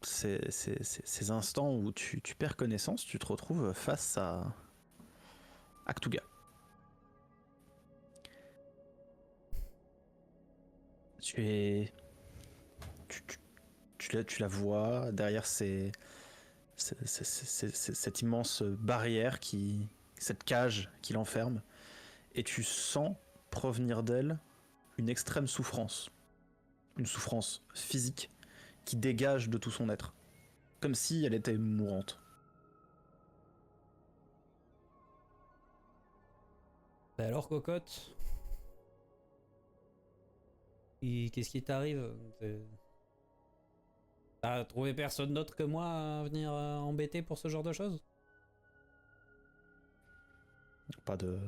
ces instants où tu perds connaissance, tu te retrouves face à Aktuga. Tu la vois derrière cette immense barrière cette cage qui l'enferme, et tu sens provenir d'elle une extrême souffrance, une souffrance physique qui dégage de tout son être, comme si elle était mourante. Bah alors, cocotte, qu'est-ce qui t'arrive? T'as trouvé personne d'autre que moi à venir embêter pour ce genre de choses? Pas de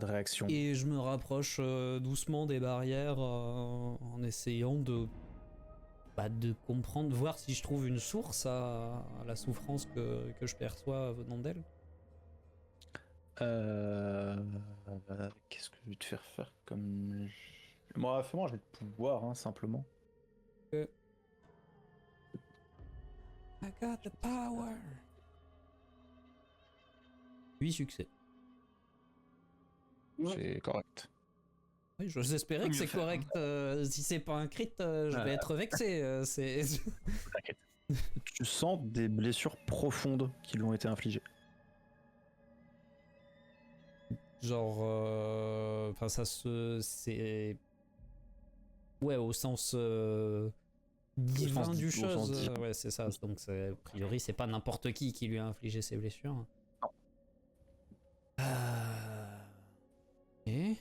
réaction. Et je me rapproche doucement des barrières en essayant de comprendre, voir si je trouve une source à la souffrance que je perçois venant d'elle. Qu'est-ce que je vais te faire comme... Moi, fais-moi, je vais te pouvoir, hein, simplement. I got the power. 8 succès. C'est correct. Oui, j'ose espérer que c'est correct. Si c'est pas un crit, je vais être vexé. T'inquiète. Tu sens des blessures profondes qui lui ont été infligées. Genre, enfin c'est, ouais, au sens sens divin du au sens chose. divin. Ouais, c'est ça. Donc, a priori, c'est pas n'importe qui lui a infligé ses blessures. Non. Et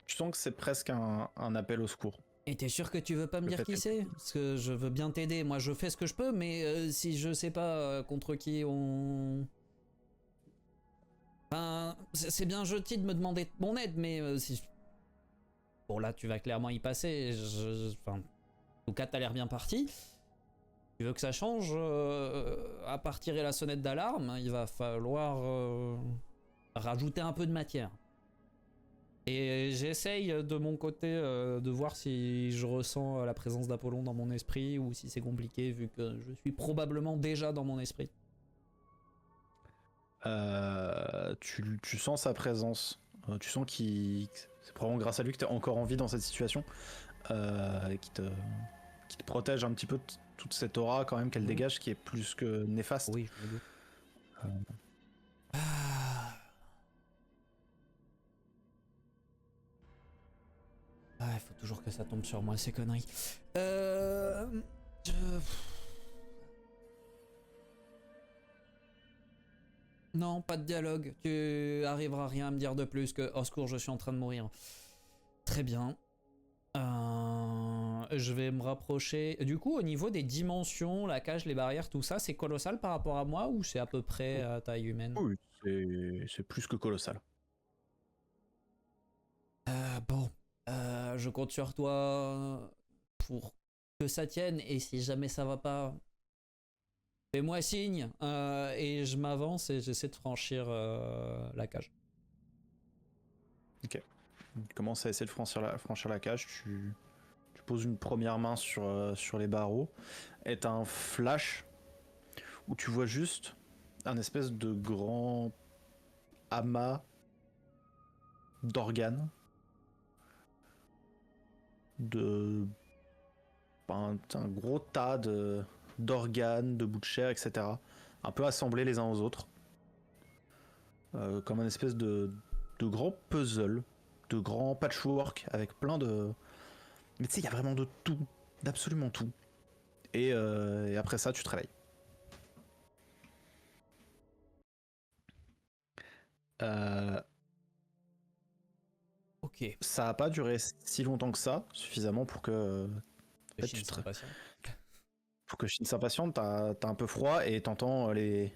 Tu sens que c'est presque un appel au secours. Et t'es sûr que tu veux pas me Le dire fait qui que- c'est? Parce que je veux bien t'aider. Moi, je fais ce que je peux, mais si je sais pas contre qui on. Enfin, c'est bien gentil de me demander mon aide, mais si. Bon, là, tu vas clairement y passer. Enfin, en tout cas, t'as l'air bien parti. Tu veux que ça change à part tirer la sonnette d'alarme, il va falloir rajouter un peu de matière. Et j'essaye de mon côté de voir si je ressens la présence d'Apollon dans mon esprit ou si c'est compliqué vu que je suis probablement déjà dans mon esprit. Tu sens sa présence. Tu sens c'est probablement grâce à lui que tu es encore en vie dans cette situation. Et qui te protège un petit peu de toute cette aura quand même qu'elle dégage qui est plus que néfaste. Oui, je me doute. Ah, il faut toujours que ça tombe sur moi, ces conneries. Non, pas de dialogue. Tu arriveras rien à me dire de plus que au secours, je suis en train de mourir. Très bien. Je vais me rapprocher. Du coup, au niveau des dimensions, la cage, les barrières, tout ça, c'est colossal par rapport à moi ou c'est à peu près à taille humaine? Oui, c'est plus que colossal. Bon, je compte sur toi pour que ça tienne et si jamais ça va pas, fais-moi signe et je m'avance et j'essaie de franchir la cage. Ok. Tu commences à essayer de franchir la cage. Tu poses une première main sur les barreaux. Et t'as un flash où tu vois juste un espèce de grand amas d'organes. Un gros tas d'organes, de bouts de chair, etc. Un peu assemblés les uns aux autres. Comme un espèce de grand puzzle, de grand patchwork avec plein de... Mais tu sais, il y a vraiment de tout, d'absolument tout. Et après ça, tu te réveilles. Ok. Ça a pas duré si longtemps que ça, suffisamment pour que... Je tu suis te- impatient. Pour que Shin s'impatiente, t'as un peu froid et t'entends les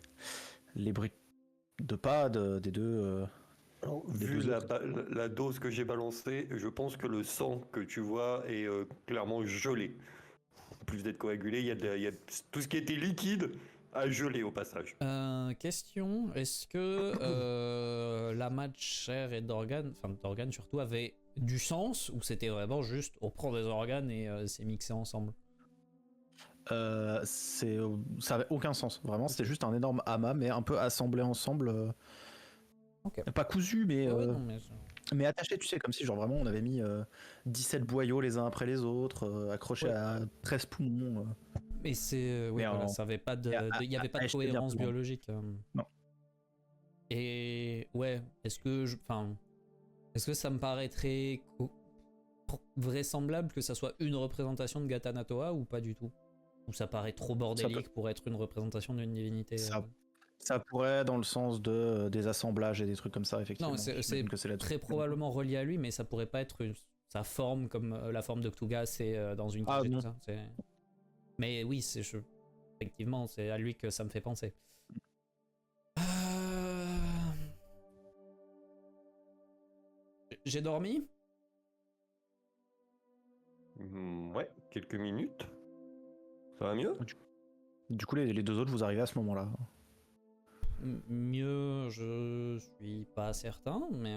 bruits de pas des deux... Alors, Des vu deux autres. la dose que j'ai balancée, je pense que le sang que tu vois est clairement gelé. En plus d'être coagulé, il y a tout ce qui était liquide a gelé au passage. Question, est-ce que l'amas de chair et d'organes, enfin d'organes surtout, avait du sens ou c'était vraiment juste on prend des organes et c'est mixé ensemble? Ça avait aucun sens, vraiment, c'était juste un énorme amas, mais un peu assemblé ensemble. Ok. Pas cousu, mais, Ouais, non, mais attaché, tu sais, comme si genre vraiment on avait mis 17 boyaux les uns après les autres, accrochés Ouais. à 13 poumons. Mais c'est oui, Mais voilà, en- ça avait pas de, et il y avait pas de acheter bien cohérence plus grand. biologique. Non. Et ouais, est-ce que ça me paraîtrait vraisemblable que ça soit une représentation de Gatanatoa ou pas du tout? Ou ça paraît trop bordélique pour être une représentation d'une divinité? Ça pourrait dans le sens de des assemblages et des trucs comme ça, effectivement. Non, c'est J'imagine que là-dessus. très probablement relié à lui, mais ça pourrait pas être sa forme comme la forme de Cthulhu, c'est dans une Ah, cage et non. tout ça. Mais oui, effectivement, c'est à lui que ça me fait penser. J'ai dormi? Ouais, quelques minutes. Ça va mieux? Du coup, les deux autres, vous arrivez à ce moment-là. Mieux, je suis pas certain, mais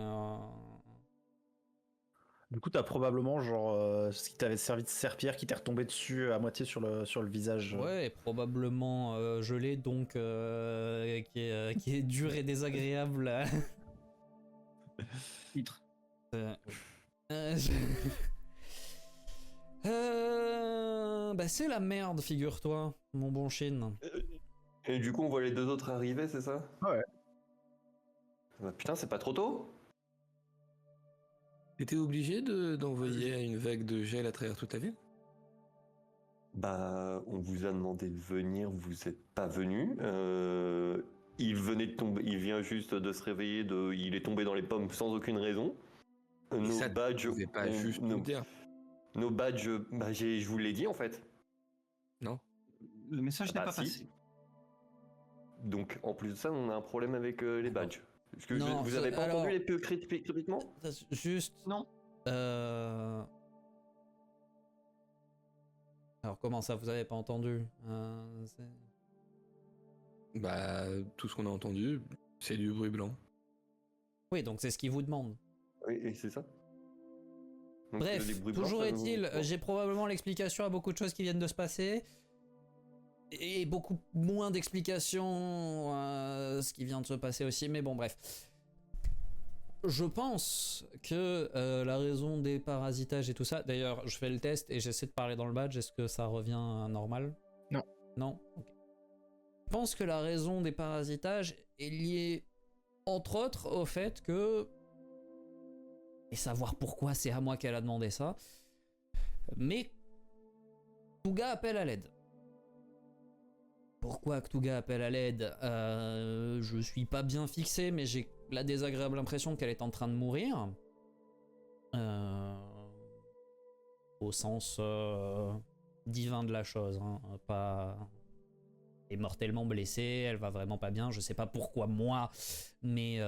Du coup, t'as probablement genre ce qui t'avait servi de serpillère qui t'est retombé dessus à moitié sur le visage. ouais, probablement gelé, donc qui est dur et désagréable. Titre. Bah c'est la merde, figure-toi, mon bon Shin. Et du coup, on voit les deux autres arriver, c'est ça? Ouais. Bah, putain, c'est pas trop tôt? T'étais obligé d'envoyer une vague de gel à travers toute la ville? Bah, on vous a demandé de venir, vous n'êtes pas venu. Il venait de tomber, il vient juste de se réveiller, il est tombé dans les pommes sans aucune raison. Et Nos ça, badges, tu pouvais pas juste nous nos, le dire. nos badges, bah, je vous l'ai dit en fait. Non? Le message Bah, n'est pas si. passé. Donc, en plus de ça, on a un problème avec les badges. Est-ce que Non, vous avez pas alors- entendu les peu critiquement? Juste. Non. Alors comment ça, vous avez pas entendu? Bah, tout ce qu'on a entendu, c'est du bruit blanc. Oui, donc c'est ce qu'il vous demande. Oui, et c'est ça. Donc, Bref, les bruits blancs, toujours ça est-il, j'ai probablement l'explication à beaucoup de choses qui viennent de se passer. Et beaucoup moins d'explications à ce qui vient de se passer aussi, mais bon, bref. Je pense que la raison des parasitages et tout ça, d'ailleurs, je fais le test et j'essaie de parler dans le badge, est-ce que ça revient à normal? Non. Non? Ok. Je pense que la raison des parasitages est liée, entre autres, au fait que... Et savoir pourquoi, c'est à moi qu'elle a demandé ça. Mais... Tuga appelle à l'aide. Pourquoi Tuga appelle à l'aide? Je suis pas bien fixé, mais j'ai la désagréable impression qu'elle est en train de mourir. Au sens divin de la chose, hein, pas... Elle est mortellement blessée, elle va vraiment pas bien, je sais pas pourquoi moi, mais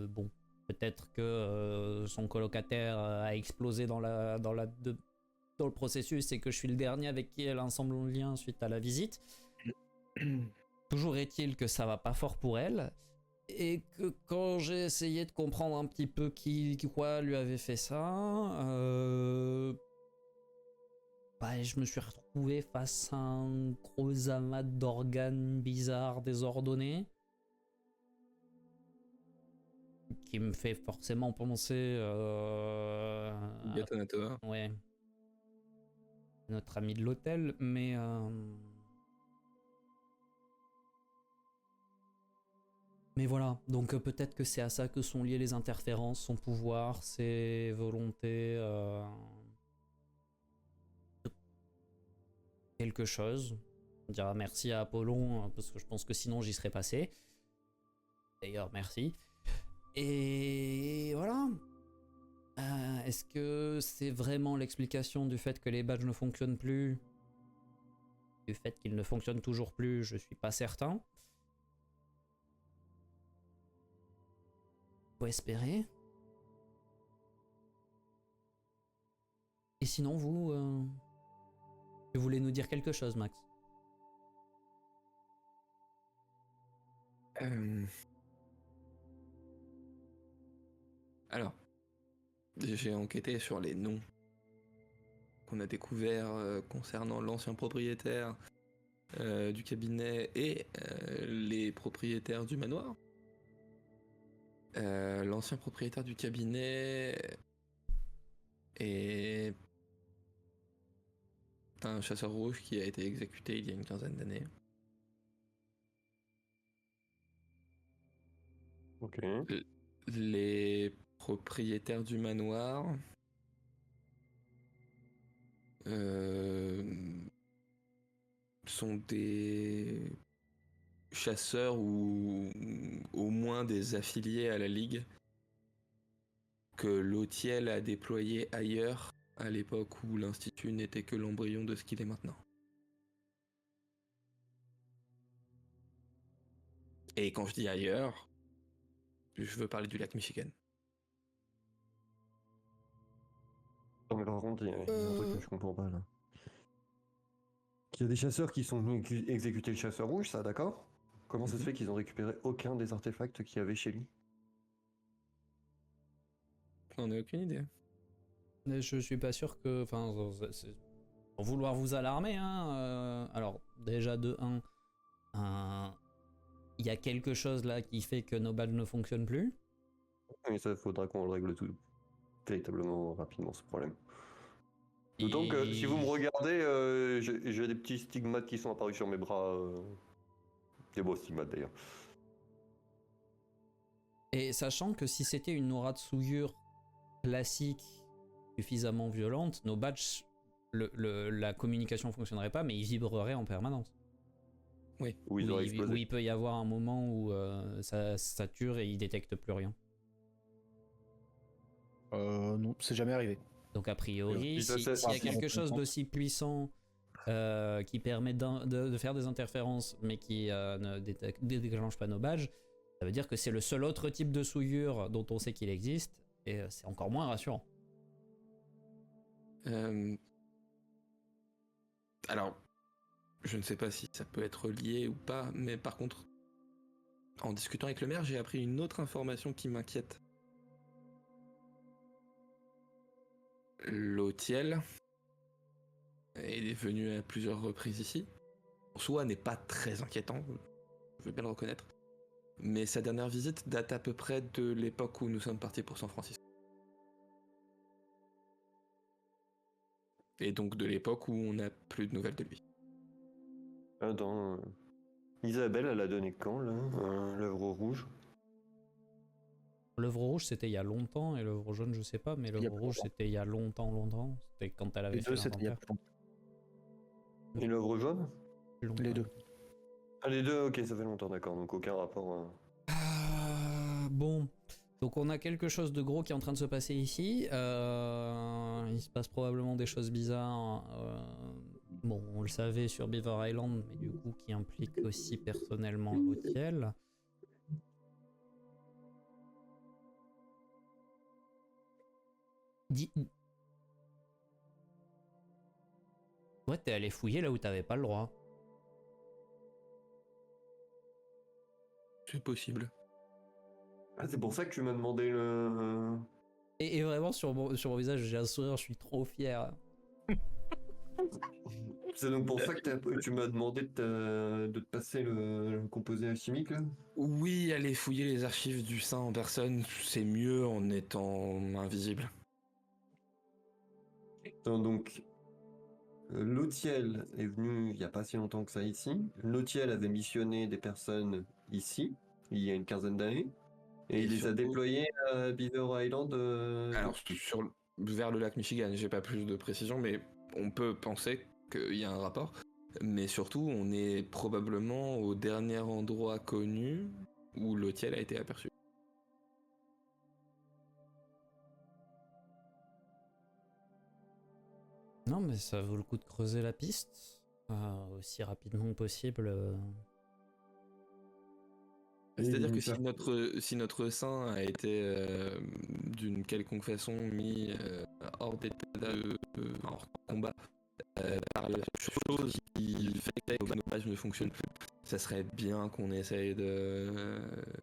bon, peut-être que son colocataire a explosé dans le processus et que je suis le dernier avec qui elle a un semblant de lien suite à la visite. Toujours est-il que ça va pas fort pour elle, et que quand j'ai essayé de comprendre un petit peu quoi lui avait fait ça, bah, je me suis retrouvé face à un gros amas d'organes bizarres désordonnés qui me fait forcément penser Détonateur. ouais, notre ami de l'hôtel, mais voilà, donc peut-être que c'est à ça que sont liées les interférences, son pouvoir, ses volontés, quelque chose. On dira merci à Apollon, parce que je pense que sinon j'y serais passé. D'ailleurs, merci. Et voilà. Est-ce que c'est vraiment l'explication du fait que les badges ne fonctionnent plus? Du fait qu'ils ne fonctionnent toujours plus, je suis pas certain. Faut espérer. Et sinon, vous voulez nous dire quelque chose, Max? Alors, j'ai enquêté sur les noms qu'on a découverts concernant l'ancien propriétaire du cabinet et les propriétaires du manoir. L'ancien propriétaire du cabinet est un chasseur rouge qui a été exécuté il y a une quinzaine d'années. Ok. Les propriétaires du manoir sont des chasseurs ou au moins des affiliés à la Ligue que l'Autiel a déployé ailleurs à l'époque où l'Institut n'était que l'embryon de ce qu'il est maintenant. Et quand je dis ailleurs, je veux parler du lac Michigan. Non, mais par contre, il y a un truc que je comprends pas là. Il y a des chasseurs qui sont venus exécuter le chasseur rouge, ça, d'accord? Comment ça se fait qu'ils ont récupéré aucun des artefacts qu'il y avait chez lui? J'en ai aucune idée. Je suis pas sûr que... Enfin, c'est pour vouloir vous alarmer, hein. Alors, déjà, de 1, il y a quelque chose là qui fait que nos balles ne fonctionnent plus. Mais ça, faudra qu'on le règle tout véritablement rapidement, ce problème. D'autant que si vous me regardez, j'ai des petits stigmates qui sont apparus sur mes bras. Des beaux stigmates d'ailleurs. Et sachant que si c'était une aura de souillure classique suffisamment violente, nos badges, la communication fonctionnerait pas, mais ils vibreraient en permanence. Oui. Où ils auraient explosé. Où il peut y avoir un moment où ça sature et ils détectent plus rien. Non, c'est jamais arrivé. Donc a priori, Et puis s'il ça, y a c'est- quelque chose d'aussi puissant qui permet de faire des interférences, mais qui ne déclenche pas nos badges, ça veut dire que c'est le seul autre type de souillure dont on sait qu'il existe, et c'est encore moins rassurant. Alors, je ne sais pas si ça peut être lié ou pas, mais par contre, en discutant avec le maire, j'ai appris une autre information qui m'inquiète. L'Autiel est venu à plusieurs reprises ici. En soi, n'est pas très inquiétant, je veux bien le reconnaître. Mais sa dernière visite date à peu près de l'époque où nous sommes partis pour San Francisco. Et donc de l'époque où on n'a plus de nouvelles de lui. Attends, Isabelle, elle a donné quand, là, l'œuvre rouge? L'œuvre rouge, c'était il y a longtemps, et l'œuvre jaune, je sais pas, mais Il y a l'œuvre plus rouge, longtemps. c'était il y a longtemps. C'était quand elle avait Les fait deux, c'était il y a l'inventaire. plus longtemps. Et l'œuvre jaune? Plus longtemps. Les deux. Ah, les deux, ok, ça fait longtemps, d'accord, donc aucun rapport. Bon, donc on a quelque chose de gros qui est en train de se passer ici. Il se passe probablement des choses bizarres. Bon, on le savait sur Beaver Island, mais du coup qui implique aussi personnellement l'hôtel. Ouais, t'es allé fouiller là où t'avais pas le droit. C'est possible. Ah, c'est pour ça que tu m'as demandé le. Et vraiment, sur mon visage, j'ai un sourire, je suis trop fier. C'est donc pour ça que tu m'as demandé de te passer le composé alchimique, là? Oui, aller fouiller les archives du saint en personne, c'est mieux en étant invisible. Attends, donc, L'Autiel est venu il n'y a pas si longtemps que ça ici. L'Autiel avait missionné des personnes ici, il y a une quinzaine d'années, et il les a surtout- déployées à Beaver Island. Alors, vers le lac Michigan, j'ai pas plus de précision, mais on peut penser qu'il y a un rapport. Mais surtout, on est probablement au dernier endroit connu où l'Autiel a été aperçu. Non, mais ça vaut le coup de creuser la piste aussi rapidement que possible. C'est-à-dire que faire- si notre saint a été d'une quelconque façon mis hors d'état hors combat par la chose qui fait que nos pages ne fonctionnent plus, ça serait bien qu'on essaye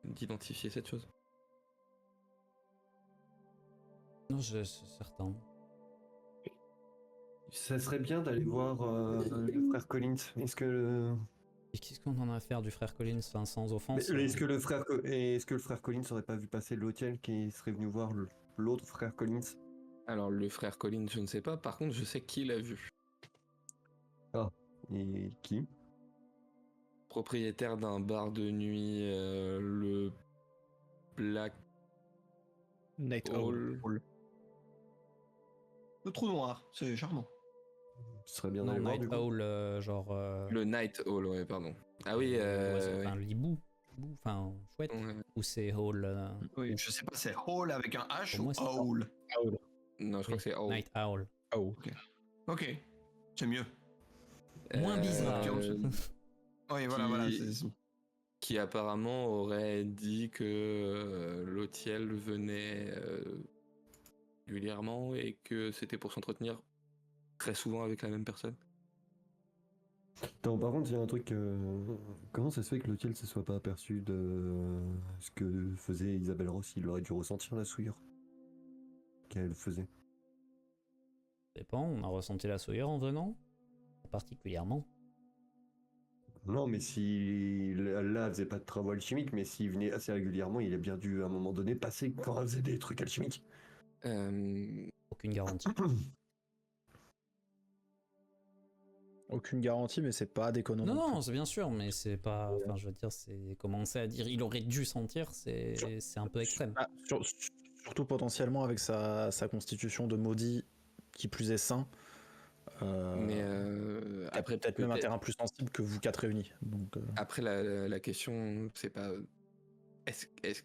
d'identifier cette chose. Non, c'est certain. Ça serait bien d'aller voir le frère Collins. Et qu'est-ce qu'on en a à faire du frère Collins, enfin, sans offense? Est-ce que le frère Collins aurait pas vu passer l'Autiel qui serait venu voir l'autre frère Collins? Alors le frère Colin, je ne sais pas, par contre je sais qui l'a vu. Ah, et qui? Propriétaire d'un bar de nuit, le Black Night Hall. Owl. Le trou noir, c'est charmant. Ce serait bien Non, d'aller voir Night du coup. Owl, genre. Le Night Hall, ouais, pardon. Ah oui, Enfin, l'hibou. Enfin, chouette. ouais. Ou c'est Hall. Oui, je sais pas, c'est Hall avec un H Pour ou moi, c'est Owl. Non, je crois que c'est Hall. Night Owl. Ok, c'est mieux. Moins bizarre. Oui, voilà, Qui- voilà. Qui apparemment aurait dit que l'Autiel venait régulièrement et que c'était pour s'entretenir très souvent avec la même personne. Attends, par contre, il y a un truc. Comment ça se fait que l'Autiel se soit pas aperçu de ce que faisait Isabelle Ross? Il aurait dû ressentir la souillure qu'elle faisait. Ça dépend, on a ressenti la souillure en venant. Particulièrement. Non, mais si là, elle faisait pas de travaux alchimiques, mais s'il venait assez régulièrement, il a bien dû à un moment donné passer quand elle faisait des trucs alchimiques. Aucune garantie. Aucune garantie, mais c'est pas déconnant. Non, non, c'est bien sûr, mais c'est pas. Enfin, je veux dire, c'est commencer à dire il aurait dû sentir, c'est un peu extrême. Ah, surtout potentiellement avec sa constitution de maudit, qui plus est sain. Mais après, peut-être même un terrain plus sensible que vous 4 réunis. Donc, Après, la question, c'est pas.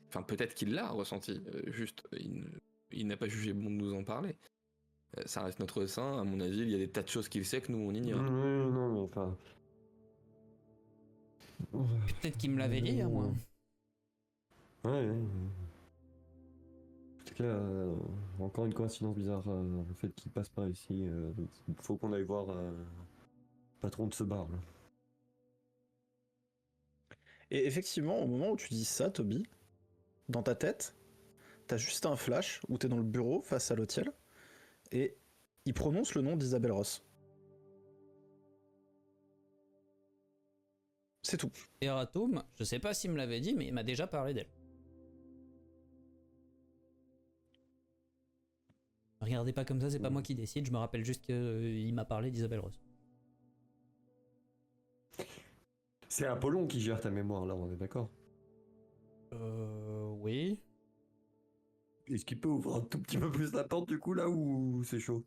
Enfin, peut-être qu'il l'a ressenti, juste, il n'a pas jugé bon de nous en parler. Ça reste notre saint, à mon avis, il y a des tas de choses qu'il sait que nous on ignore. Non, mais enfin. Peut-être qu'il me l'avait dit, hein, moi. Ouais. En tout cas, encore une coïncidence bizarre, le fait qu'il passe par ici. Il faut qu'on aille voir le patron de ce bar. Là. Et effectivement, au moment où tu dis ça, Toby, dans ta tête, t'as juste un flash où t'es dans le bureau face à l'hôtel et il prononce le nom d'Isabelle Ross. C'est tout. Eratum, je sais pas s'il me l'avait dit, mais il m'a déjà parlé d'elle. Regardez pas comme ça, c'est pas moi qui décide, je me rappelle juste qu'il m'a parlé d'Isabelle Ross. C'est Apollon qui gère ta mémoire là, on est d'accord? Oui. Est-ce qu'il peut ouvrir un tout petit peu plus la porte du coup là ou c'est chaud?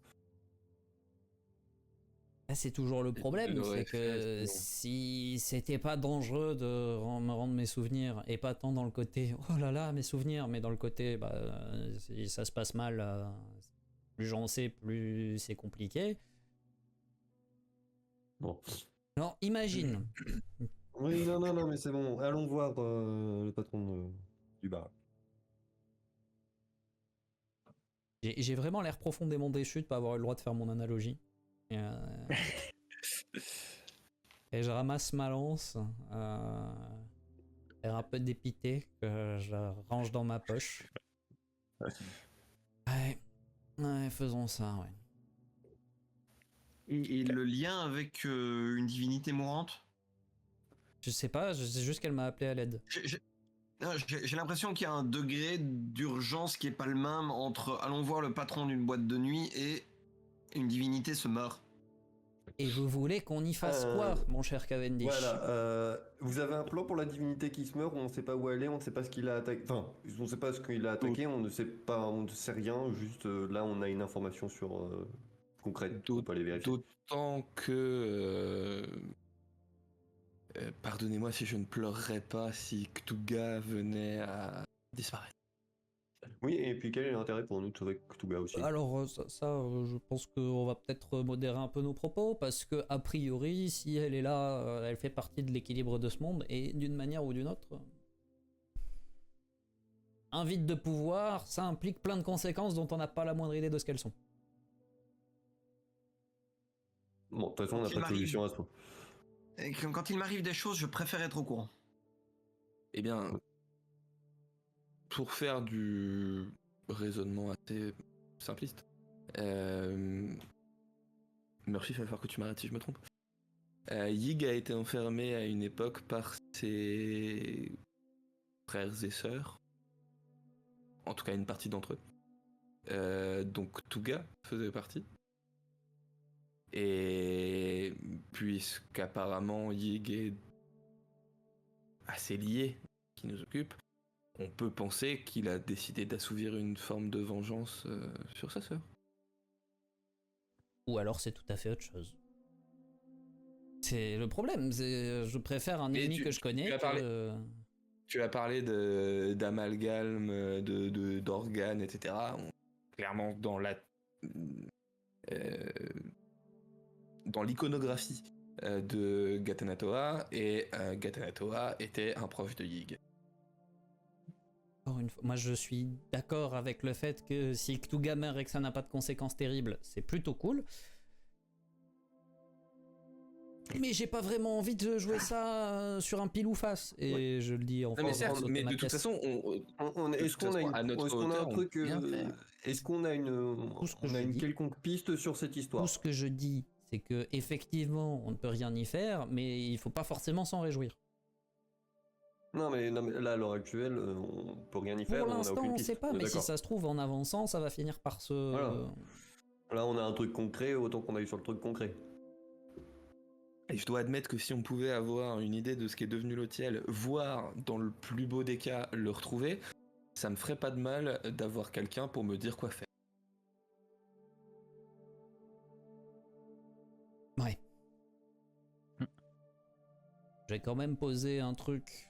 C'est toujours le problème, c'est que si c'était pas dangereux de me rendre mes souvenirs, et pas tant dans le côté oh là là mes souvenirs, mais dans le côté si ça se passe mal, plus j'en sais, plus c'est compliqué. Bon. Alors imagine. Oui, non, mais c'est bon. Allons voir le patron du bar. J'ai vraiment l'air profondément déçu de pas avoir eu le droit de faire mon analogie. Et je ramasse ma lance, l'air un peu dépité, que je range dans ma poche. Ouais, faisons ça, ouais. Et le lien avec une divinité mourante? Je sais pas, je sais juste qu'elle m'a appelé à l'aide. J'ai l'impression qu'il y a un degré d'urgence qui est pas le même entre allons voir le patron d'une boîte de nuit et une divinité se meurt. Et vous voulez qu'on y fasse quoi, mon cher Cavendish? Voilà, vous avez un plan pour la divinité qui se meurt, on ne sait pas où elle est, on ne sait pas ce qu'il a attaqué. Enfin, on ne sait pas ce qu'il a attaqué, on ne sait rien, juste là on a une information sur concrète, on peut aller vérifier. D'autant que. Pardonnez-moi si je ne pleurerais pas si Cthulhu venait à disparaître. Oui, et puis quel est l'intérêt pour nous de sauver Cthulhu aussi? Alors je pense qu'on va peut-être modérer un peu nos propos, parce que a priori, si elle est là, elle fait partie de l'équilibre de ce monde, et d'une manière ou d'une autre, un vide de pouvoir, ça implique plein de conséquences dont on n'a pas la moindre idée de ce qu'elles sont. Bon, de toute façon, on n'a pas de solution à ça. Et quand il m'arrive des choses, je préfère être au courant. Eh bien, pour faire du raisonnement assez simpliste, Murphy, il va falloir que tu m'arrêtes si je me trompe. Yig a été enfermé à une époque par ses frères et sœurs, en tout cas une partie d'entre eux. Donc Tuga faisait partie. Et puisqu'apparemment Yig est assez lié, qui nous occupe, on peut penser qu'il a décidé d'assouvir une forme de vengeance sur sa sœur. Ou alors c'est tout à fait autre chose. C'est le problème, je préfère un ennemi que je connais Tu as parlé d'amalgame, d'organes, etc. Clairement dans l'iconographie de Gatanatoa, et Gatanatoa était un proche de Yig. Encore une fois, moi je suis d'accord avec le fait que si Cthulhu meurt et que ça n'a pas de conséquences terribles, c'est plutôt cool. Mais j'ai pas vraiment envie de jouer ça sur un pile ou face. Et je le dis en mais certes, mais de toute façon, est-ce qu'on a une quelconque piste sur cette histoire? Tout ce que je dis, c'est que effectivement, on ne peut rien y faire, mais il faut pas forcément s'en réjouir. Non mais là à l'heure actuelle, on peut rien y faire. Pour l'instant, on sait pas, mais si ça se trouve, en avançant, ça va finir par se. Voilà. Là, on a un truc concret, autant qu'on aille sur le truc concret. Et je dois admettre que si on pouvait avoir une idée de ce qui est devenu l'hôtel, voire dans le plus beau des cas le retrouver, ça me ferait pas de mal d'avoir quelqu'un pour me dire quoi faire. Ouais. J'ai quand même posé un truc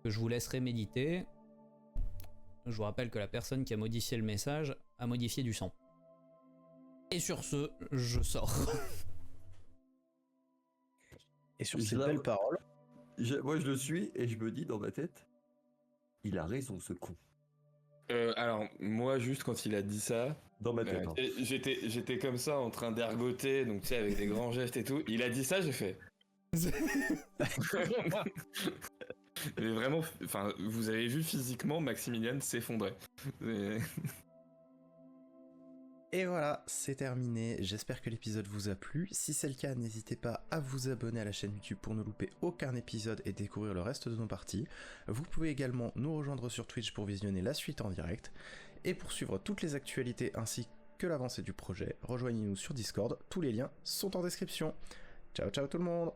que je vous laisserai méditer. Je vous rappelle que la personne qui a modifié le message a modifié du sang. Et sur ce, je sors. Et sur Je ces la- belles paroles, Moi, je le suis et je me dis dans ma tête, il a raison, ce con. Alors, moi, juste quand il a dit ça, Dans ma tête. Hein. j'étais comme ça en train d'ergoter, donc tu sais, avec des grands gestes et tout. Il a dit ça, j'ai fait. Mais vraiment, enfin, vous avez vu physiquement Maximilian s'effondrer. et voilà, c'est terminé. J'espère que l'épisode vous a plu. Si c'est le cas, n'hésitez pas à vous abonner à la chaîne YouTube pour ne louper aucun épisode et découvrir le reste de nos parties. Vous pouvez également nous rejoindre sur Twitch pour visionner la suite en direct. Et pour suivre toutes les actualités ainsi que l'avancée du projet, rejoignez-nous sur Discord. Tous les liens sont en description. Ciao ciao tout le monde!